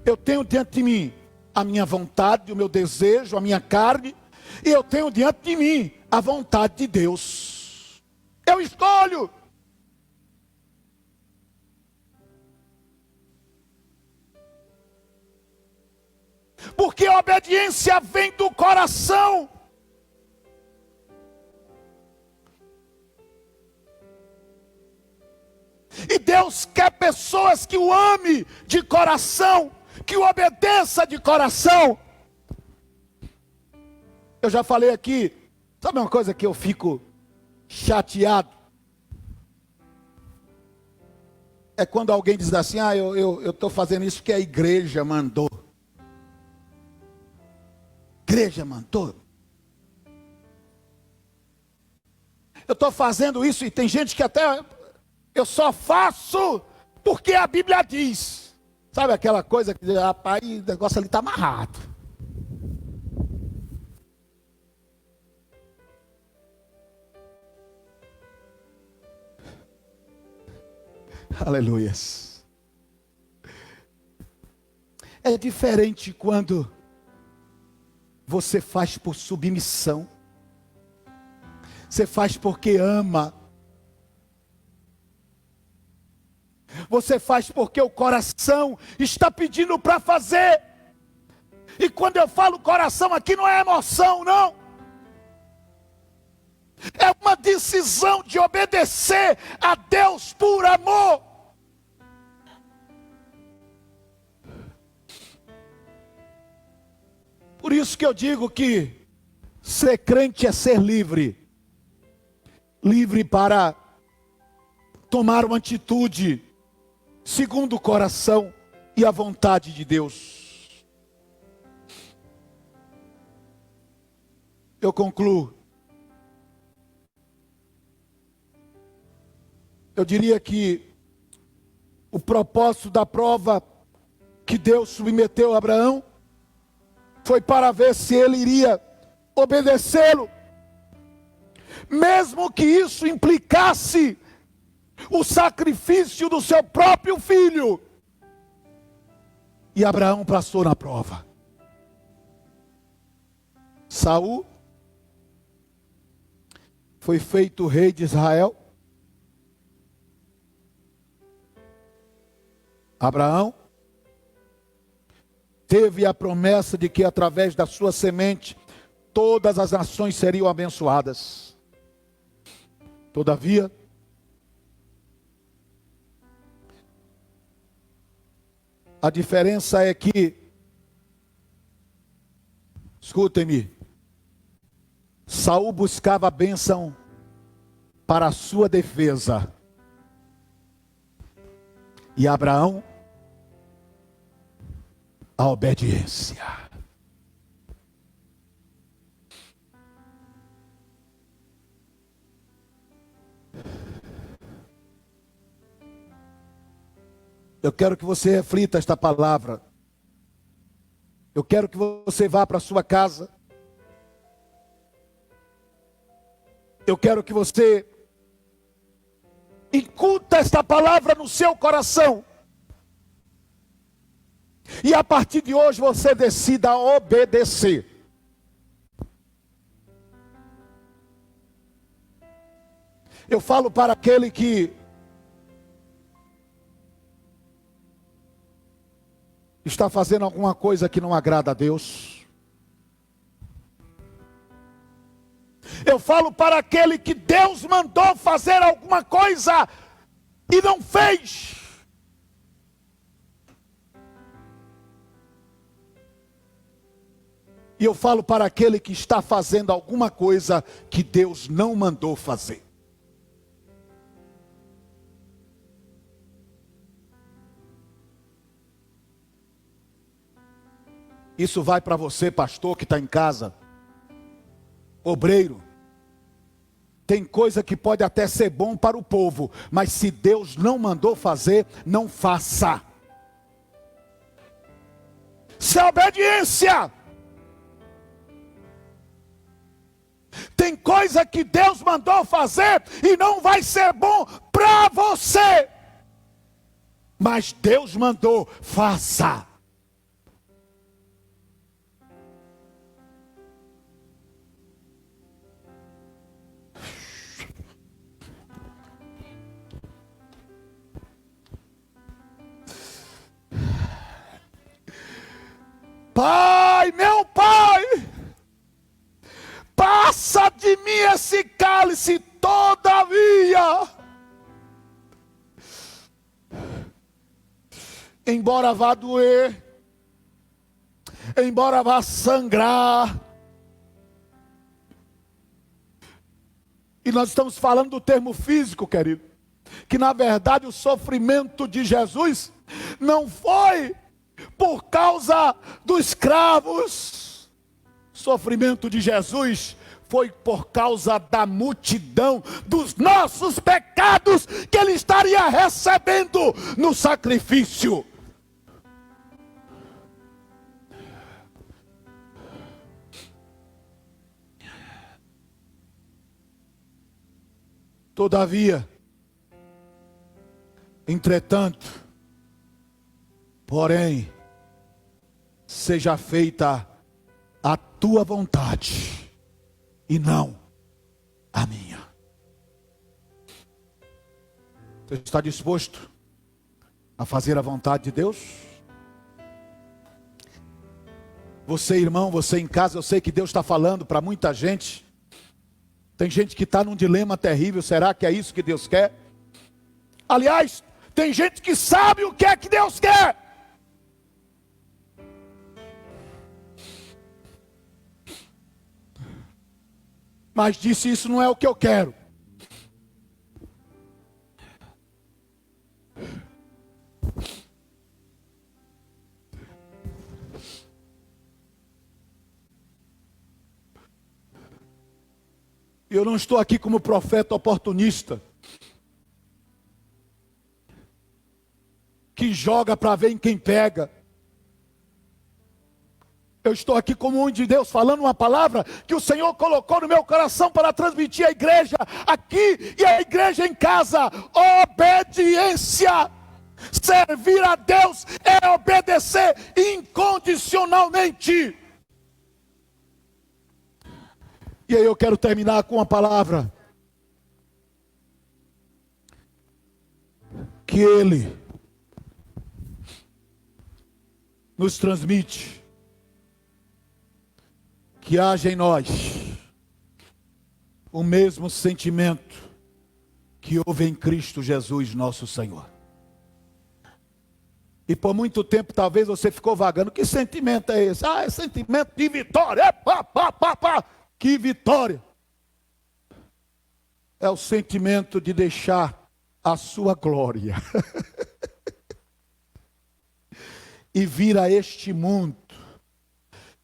Eu tenho diante de mim a minha vontade, o meu desejo, a minha carne. E eu tenho diante de mim a vontade de Deus. Eu escolho. Porque a obediência vem do coração. E Deus quer pessoas que o ame de coração, que o obedeça de coração. Eu já falei aqui, sabe uma coisa que eu fico chateado? É quando alguém diz assim, eu estou fazendo isso que a igreja mandou. Igreja mandou. Eu estou fazendo isso e tem gente que até, eu só faço porque a Bíblia diz. Sabe aquela coisa que, rapaz, o negócio ali está amarrado. Aleluias. É diferente quando você faz por submissão. Você faz porque ama. Você faz porque o coração está pedindo para fazer. E quando eu falo coração aqui não é emoção, não. É uma decisão de obedecer a Deus por amor. Por isso que eu digo que ser crente é ser livre. Livre para tomar uma atitude segundo o coração e a vontade de Deus. Eu concluo. Eu diria que o propósito da prova que Deus submeteu a Abraão foi para ver se ele iria obedecê-lo, mesmo que isso implicasse o sacrifício do seu próprio filho. E Abraão passou na prova. Saul foi feito rei de Israel. Abraão teve a promessa de que através da sua semente todas as nações seriam abençoadas. Todavia, a diferença é que, escutem-me, Saul buscava a bênção para a sua defesa. E Abraão, a obediência. Eu quero que você reflita esta palavra. Eu quero que você vá para a sua casa. Eu quero que você incuta esta palavra no seu coração. E a partir de hoje você decida obedecer. Eu falo para aquele que está fazendo alguma coisa que não agrada a Deus. Eu falo para aquele que Deus mandou fazer alguma coisa e não fez. E eu falo para aquele que está fazendo alguma coisa que Deus não mandou fazer. Isso vai para você, pastor, que está em casa, obreiro. Tem coisa que pode até ser bom para o povo, mas se Deus não mandou fazer, não faça. Isso é obediência. Tem coisa que Deus mandou fazer e não vai ser bom para você, mas Deus mandou, faça. Pai, de mim esse cálice, todavia, embora vá doer, embora vá sangrar, e nós estamos falando do termo físico, querido, que na verdade o sofrimento de Jesus não foi por causa dos escravos, o sofrimento de Jesus foi por causa da multidão dos nossos pecados que ele estaria recebendo no sacrifício. Todavia, entretanto, porém, seja feita a tua vontade e não a minha. Você está disposto a fazer a vontade de Deus? Você, irmão, você em casa, eu sei que Deus está falando para muita gente. Tem gente que está num dilema terrível. Será que é isso que Deus quer? Aliás, tem gente que sabe o que é que Deus quer. Mas disse: isso não é o que eu quero. Eu não estou aqui como profeta oportunista, que joga para ver em quem pega. Eu estou aqui como um de Deus, falando uma palavra que o Senhor colocou no meu coração para transmitir à igreja aqui e à igreja em casa. Obediência. Servir a Deus é obedecer incondicionalmente. E aí eu quero terminar com uma palavra que Ele nos transmite, que haja em nós o mesmo sentimento que houve em Cristo Jesus nosso Senhor. E por muito tempo talvez você ficou vagando: que sentimento é esse? Ah, é sentimento de vitória, Que vitória! É o sentimento de deixar a sua glória e vir a este mundo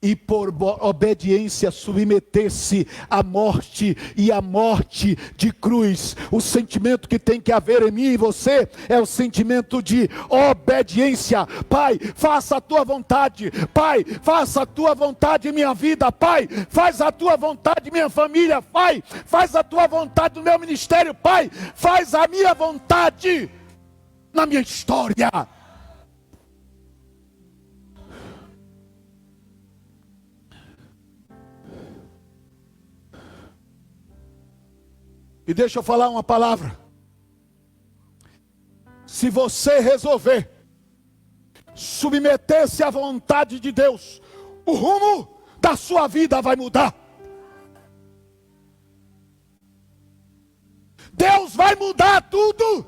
e por obediência submeter-se à morte, e à morte de cruz. O sentimento que tem que haver em mim e você é o sentimento de obediência. Pai, faça a tua vontade. Pai, faça a tua vontade em minha vida. Pai, faz a tua vontade em minha família. Pai, faz a tua vontade no meu ministério. Pai, faz a minha vontade na minha história. E deixa eu falar uma palavra. Se você resolver submeter-se à vontade de Deus, o rumo da sua vida vai mudar. Deus vai mudar tudo.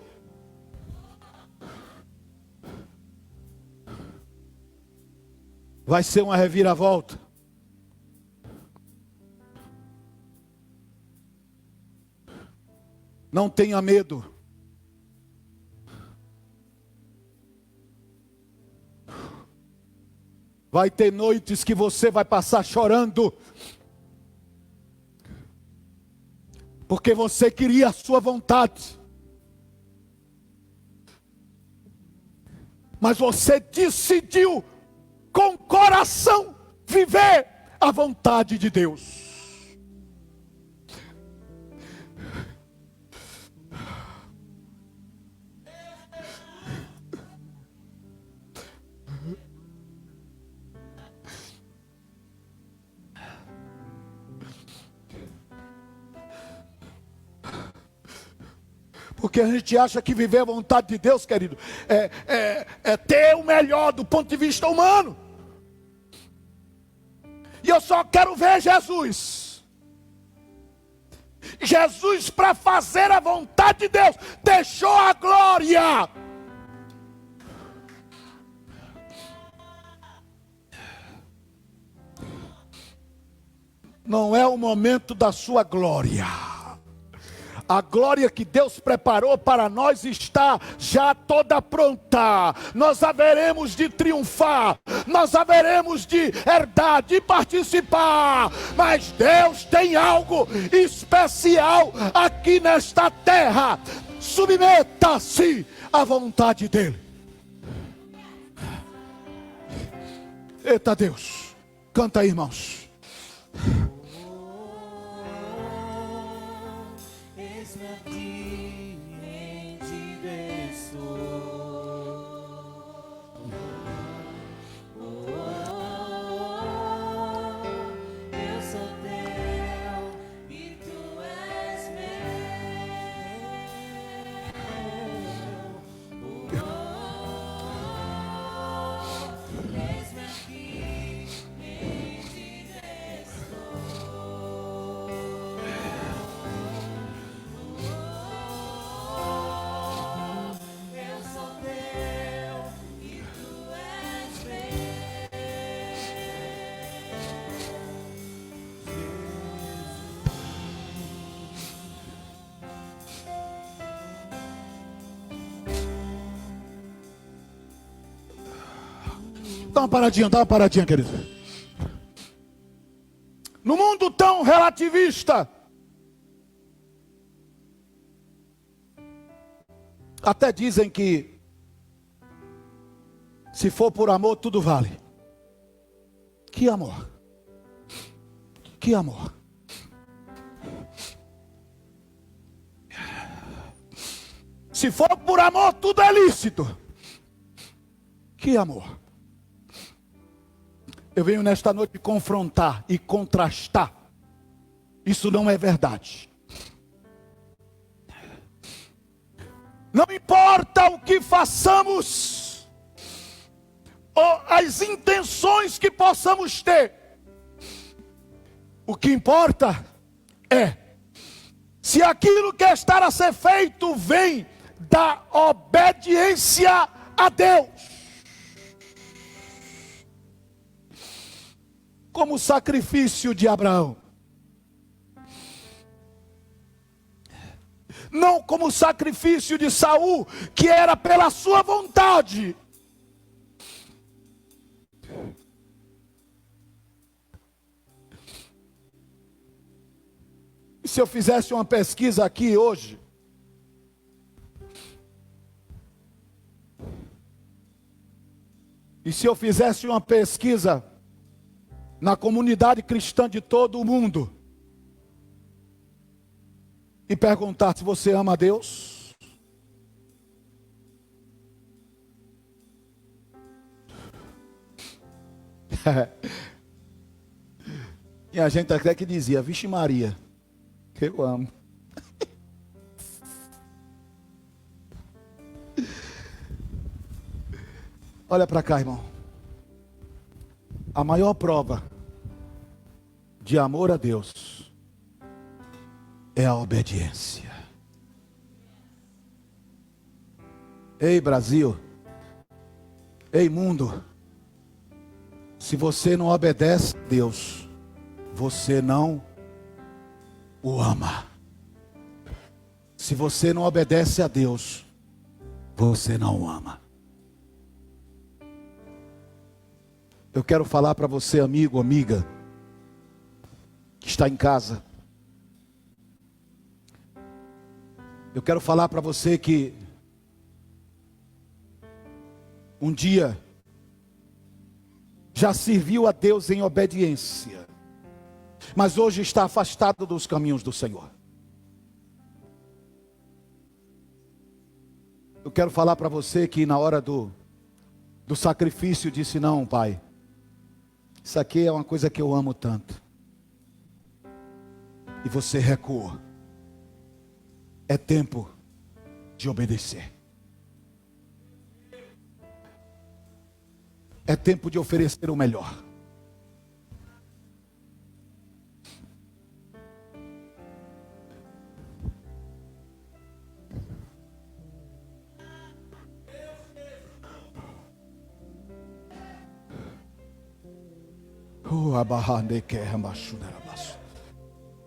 Vai ser uma reviravolta. Não tenha medo. Vai ter noites que você vai passar chorando, porque você queria a sua vontade, mas você decidiu com o coração viver a vontade de Deus. Porque a gente acha que viver a vontade de Deus, querido, é ter o melhor do ponto de vista humano. E eu só quero ver Jesus. Jesus, para fazer a vontade de Deus, deixou a glória. Não é o momento da sua glória. A glória que Deus preparou para nós está já toda pronta. Nós haveremos de triunfar, nós haveremos de herdar, de participar. Mas Deus tem algo especial aqui nesta terra. Submeta-se à vontade dEle. Eita Deus, canta aí, irmãos. Dá uma paradinha, querido. No mundo tão relativista, até dizem que se for por amor, tudo vale. Que amor? Que amor? Se for por amor, tudo é lícito. Que amor? Eu venho nesta noite confrontar e contrastar. Isso não é verdade. Não importa o que façamos, ou as intenções que possamos ter. O que importa é se aquilo que está a ser feito vem da obediência a Deus. Como o sacrifício de Abraão. Não como o sacrifício de Saul, que era pela sua vontade. E se eu fizesse uma pesquisa aqui hoje, e se eu fizesse uma pesquisa na comunidade cristã de todo o mundo, e perguntar se você ama a Deus, e a gente até que dizia, vixe Maria, que eu amo. Olha para cá, irmão. A maior prova de amor a Deus é a obediência. Ei, Brasil. Ei, mundo. Se você não obedece a Deus, você não o ama. Se você não obedece a Deus, você não o ama. Eu quero falar para você, amigo, amiga, que está em casa. Eu quero falar para você que um dia já serviu a Deus em obediência, mas hoje está afastado dos caminhos do Senhor. Eu quero falar para você que na hora do sacrifício disse, não, Pai, isso aqui é uma coisa que eu amo tanto. E você recuou. É tempo de obedecer. É tempo de oferecer o melhor.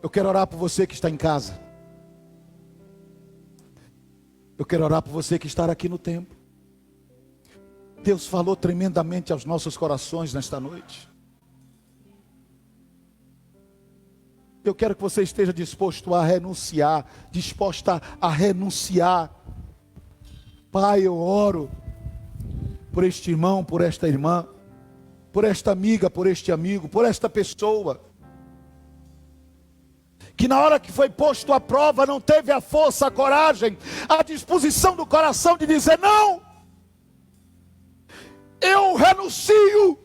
Eu quero orar por você que está em casa. Eu quero orar por você que está aqui no templo. Deus falou tremendamente aos nossos corações nesta noite. Eu quero que você esteja disposto a renunciar, disposta a renunciar. Pai, eu oro por este irmão, por esta irmã, por esta amiga, por este amigo, por esta pessoa, que na hora que foi posto à prova não teve a força, a coragem, a disposição do coração de dizer: não, eu renuncio.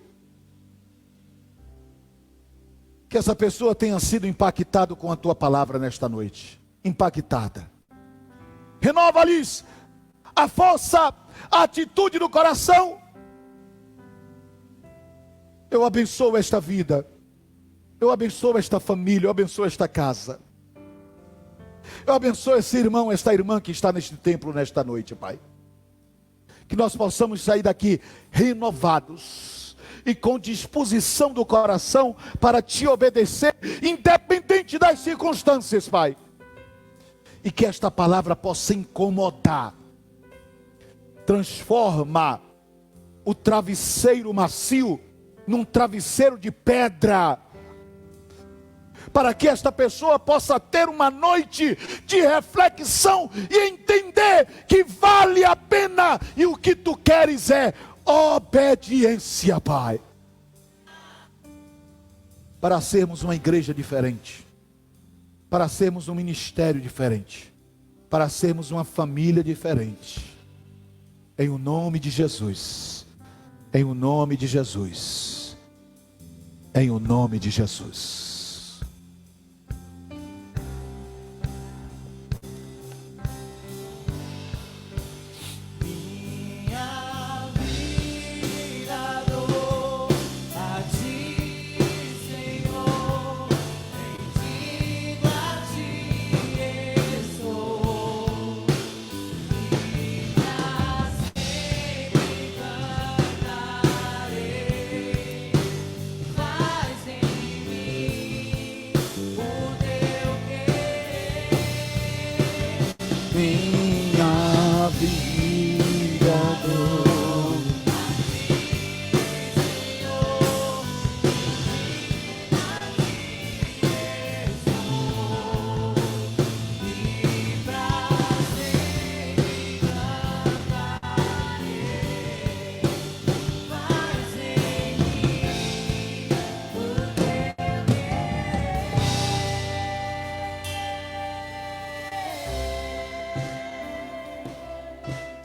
Que essa pessoa tenha sido impactada com a tua palavra nesta noite. Impactada. Renova-lhes a força, a atitude do coração. Eu abençoo esta vida. Eu abençoo esta família. Eu abençoo esta casa. Eu abençoo esse irmão, esta irmã que está neste templo nesta noite, Pai. Que nós possamos sair daqui renovados e com disposição do coração para te obedecer, independente das circunstâncias, Pai. E que esta palavra possa incomodar. Transforma o travesseiro macio num travesseiro de pedra, para que esta pessoa possa ter uma noite de reflexão e entender que vale a pena, e o que tu queres é obediência, Pai, para sermos uma igreja diferente, para sermos um ministério diferente, para sermos uma família diferente, em o nome de Jesus, em o nome de Jesus, em o nome de Jesus. Minha vida dou a ti, Senhor, e pra sempre cantarei, faz em mim o teu querer.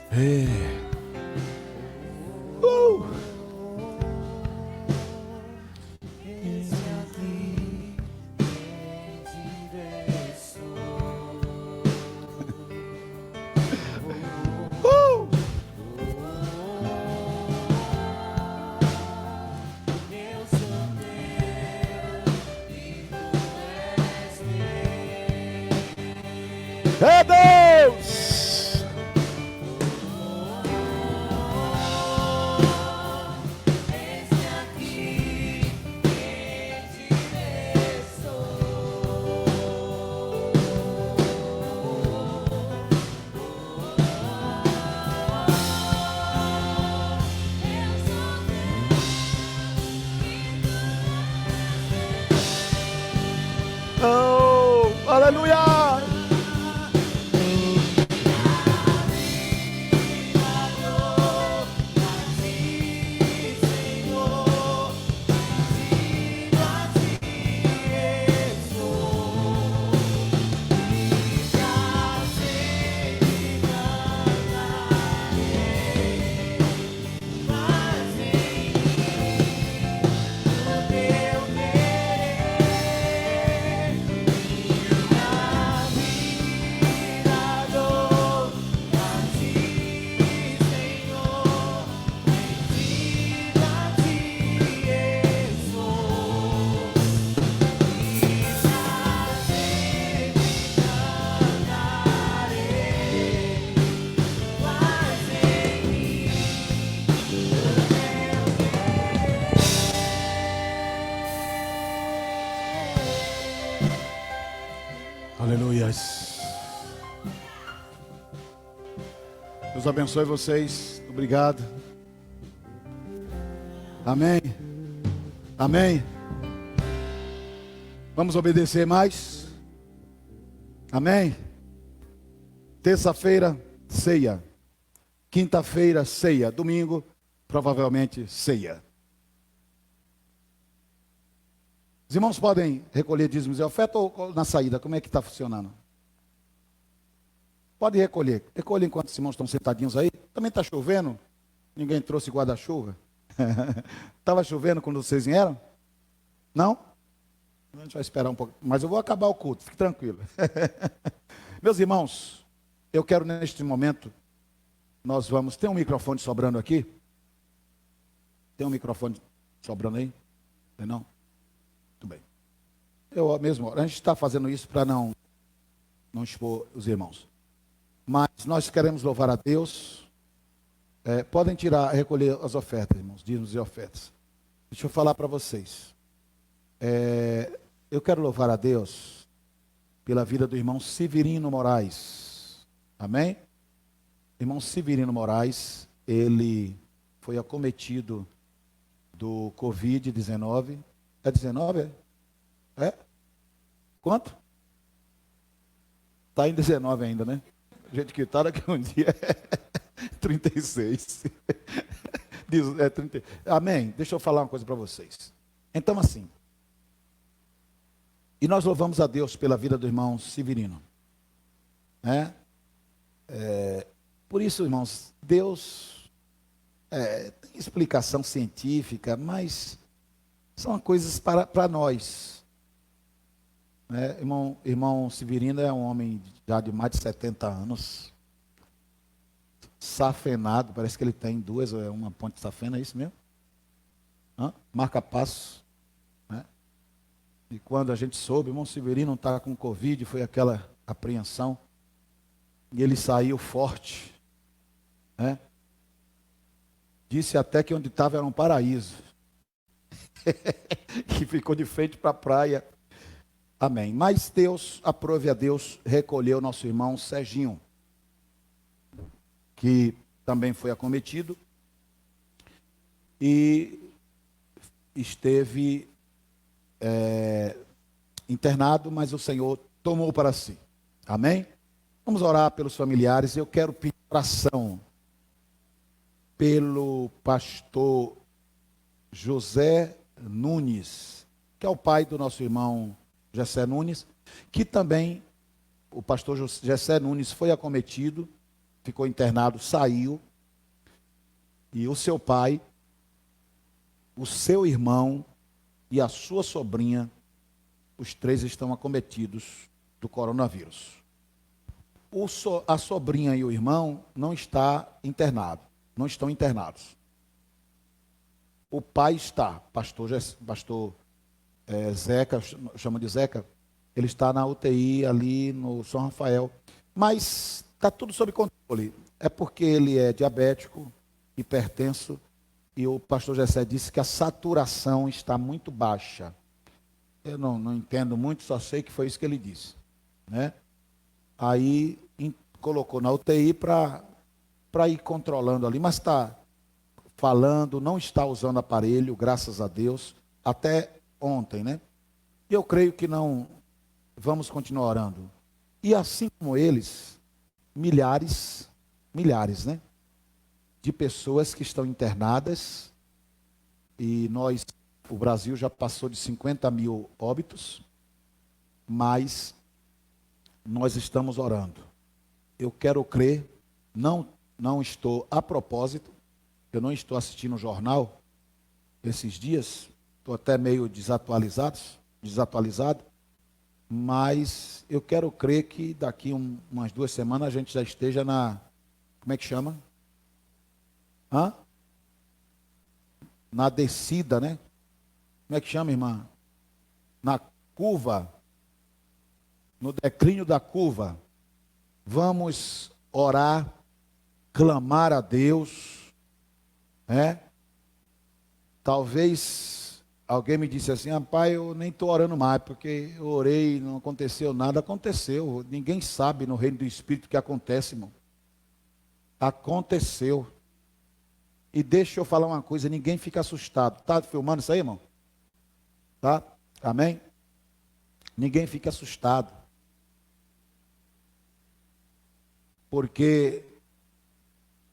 É Deus! Esse aqui quem te besou. Oh, aleluia! Aleluia. Deus abençoe vocês. Obrigado. Amém. Amém. Vamos obedecer mais? Amém. Terça-feira, ceia. Quinta-feira, ceia. Domingo, provavelmente, ceia. Os irmãos podem recolher dízimos e oferta ou na saída? Como é que está funcionando? Pode recolher. Recolhe enquanto os irmãos estão sentadinhos aí. Também está chovendo. Ninguém trouxe guarda-chuva. Estava chovendo quando vocês vieram? Não? A gente vai esperar um pouco. Mas eu vou acabar o culto. Fique tranquilo. Meus irmãos, eu quero neste momento, nós vamos... Tem um microfone sobrando aqui? Tem um microfone sobrando aí? Tem não? Muito bem. Eu mesmo, a gente está fazendo isso para não expor os irmãos. Mas nós queremos louvar a Deus. Podem recolher as ofertas, irmãos, dízimos e ofertas. Deixa eu falar para vocês. Eu quero louvar a Deus pela vida do irmão Severino Moraes. Amém? Irmão Severino Moraes, ele foi acometido do Covid-19. É 19, é? Quanto? Está em 19 ainda, né? Gente que está daqui um dia é 36. Diz, 30. Amém? Deixa eu falar uma coisa para vocês. Então assim, e nós louvamos a Deus pela vida do irmão Severino. Por isso, irmãos, Deus tem explicação científica, mas são coisas para nós. Irmão Severino é um homem já de mais de 70 anos. Safenado, parece que ele tem duas, uma ponte de safena, é isso mesmo? Marca-passo. E quando a gente soube, irmão Severino não estava com Covid, foi aquela apreensão. E ele saiu forte. Disse até que onde estava era um paraíso. Que ficou de frente para a praia. Amém. Mas Deus, aprove a Deus, recolheu nosso irmão Serginho, que também foi acometido. E esteve internado, mas o Senhor tomou para si. Amém? Vamos orar pelos familiares. Eu quero pedir oração pelo pastor José Nunes, que é o pai do nosso irmão Jessé Nunes, que também, o pastor Jessé Nunes foi acometido, ficou internado, saiu, e o seu pai, o seu irmão e a sua sobrinha, os três estão acometidos do coronavírus. A sobrinha e o irmão não estão internados. O pai está, pastor Zeca, chama de Zeca, ele está na UTI ali no São Rafael, mas está tudo sob controle. É porque ele é diabético, hipertenso, e o pastor Jessé disse que a saturação está muito baixa. Eu não entendo muito, só sei que foi isso que ele disse. Aí colocou na UTI para ir controlando ali, mas está falando, não está usando aparelho, graças a Deus, até ontem, E eu creio que não vamos continuar orando. E assim como eles, milhares, de pessoas que estão internadas, e o Brasil já passou de 50 mil óbitos, mas nós estamos orando. Eu quero crer, não estou a propósito, eu não estou assistindo o jornal esses dias, estou até meio desatualizado, mas eu quero crer que daqui umas 2 semanas a gente já esteja como é que chama? Na descida, Como é que chama, irmã? Na curva, no declínio da curva. Vamos orar, clamar a Deus, Talvez Alguém me disse assim, pai, eu nem estou orando mais, porque eu orei, não aconteceu nada. Aconteceu, ninguém sabe no reino do Espírito o que acontece, irmão. Aconteceu. E deixa eu falar uma coisa, ninguém fica assustado. Está filmando isso aí, irmão? Tá? Amém? Ninguém fica assustado. Porque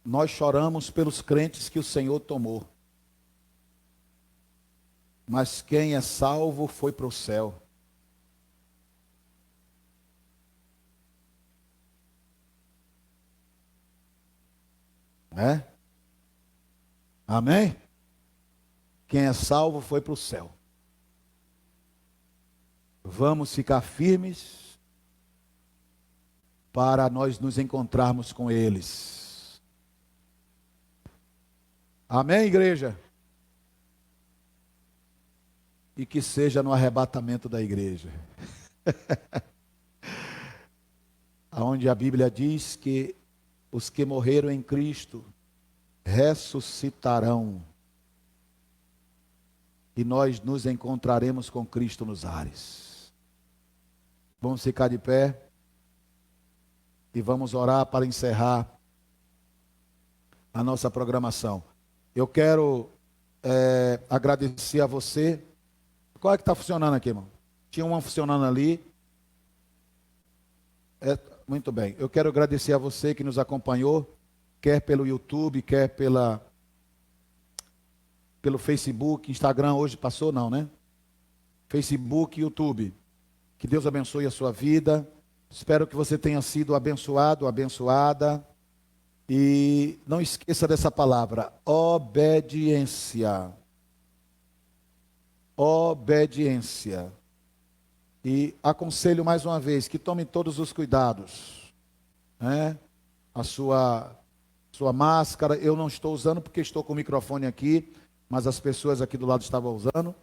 nós choramos pelos crentes que o Senhor tomou. Mas quem é salvo foi para o céu. É? Amém? Quem é salvo foi para o céu. Vamos ficar firmes para nós nos encontrarmos com eles. Amém, igreja? E que seja no arrebatamento da igreja. Onde a Bíblia diz que os que morreram em Cristo ressuscitarão. E nós nos encontraremos com Cristo nos ares. Vamos ficar de pé. E vamos orar para encerrar a nossa programação. Eu quero agradecer a você. Qual é que está funcionando aqui, irmão? Tinha uma funcionando ali. Muito bem. Eu quero agradecer a você que nos acompanhou, quer pelo YouTube, quer pelo Facebook, Instagram. Hoje passou não, né? Facebook e YouTube. Que Deus abençoe a sua vida. Espero que você tenha sido abençoado, abençoada. E não esqueça dessa palavra, obediência. Obediência. E aconselho mais uma vez que tome todos os cuidados, né? A sua máscara, eu não estou usando porque estou com o microfone aqui, mas as pessoas aqui do lado estavam usando.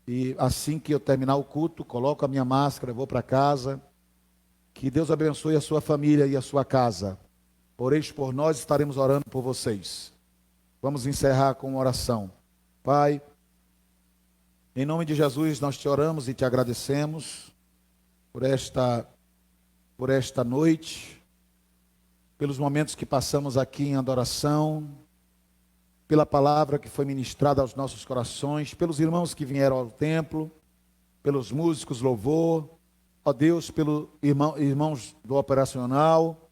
E assim que eu terminar o culto, coloco a minha máscara, vou para casa. Que Deus abençoe a sua família e a sua casa. Oreis por nós, estaremos orando por vocês. Vamos encerrar com uma oração. Pai, em nome de Jesus, nós te oramos e te agradecemos por esta noite, pelos momentos que passamos aqui em adoração, pela palavra que foi ministrada aos nossos corações, pelos irmãos que vieram ao templo, pelos músicos louvor, ó Deus, pelos irmãos do operacional.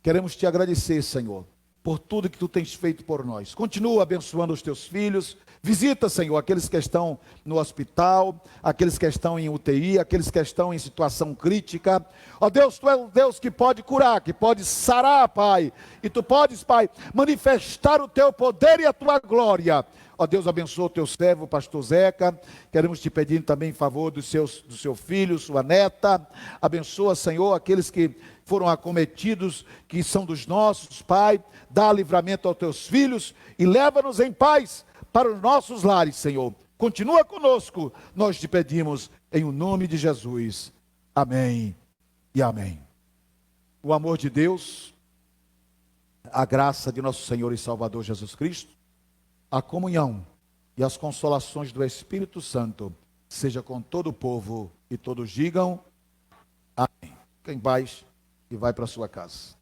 Queremos te agradecer, Senhor, por tudo que tu tens feito por nós. Continua abençoando os teus filhos. Visita, Senhor, aqueles que estão no hospital, aqueles que estão em UTI, aqueles que estão em situação crítica. Ó Deus, tu és o Deus que pode curar, que pode sarar, Pai. E tu podes, Pai, manifestar o teu poder e a tua glória. Ó Deus, abençoa o teu servo, pastor Zeca. Queremos te pedir também em favor do seu filho, sua neta. Abençoa, Senhor, aqueles que foram acometidos, que são dos nossos, Pai. Dá livramento aos teus filhos e leva-nos em paz para os nossos lares, Senhor. Continua conosco, nós te pedimos em o nome de Jesus. Amém e amém. O amor de Deus, a graça de nosso Senhor e Salvador Jesus Cristo, a comunhão e as consolações do Espírito Santo, seja com todo o povo e todos digam amém. Fica em paz e vai para a sua casa.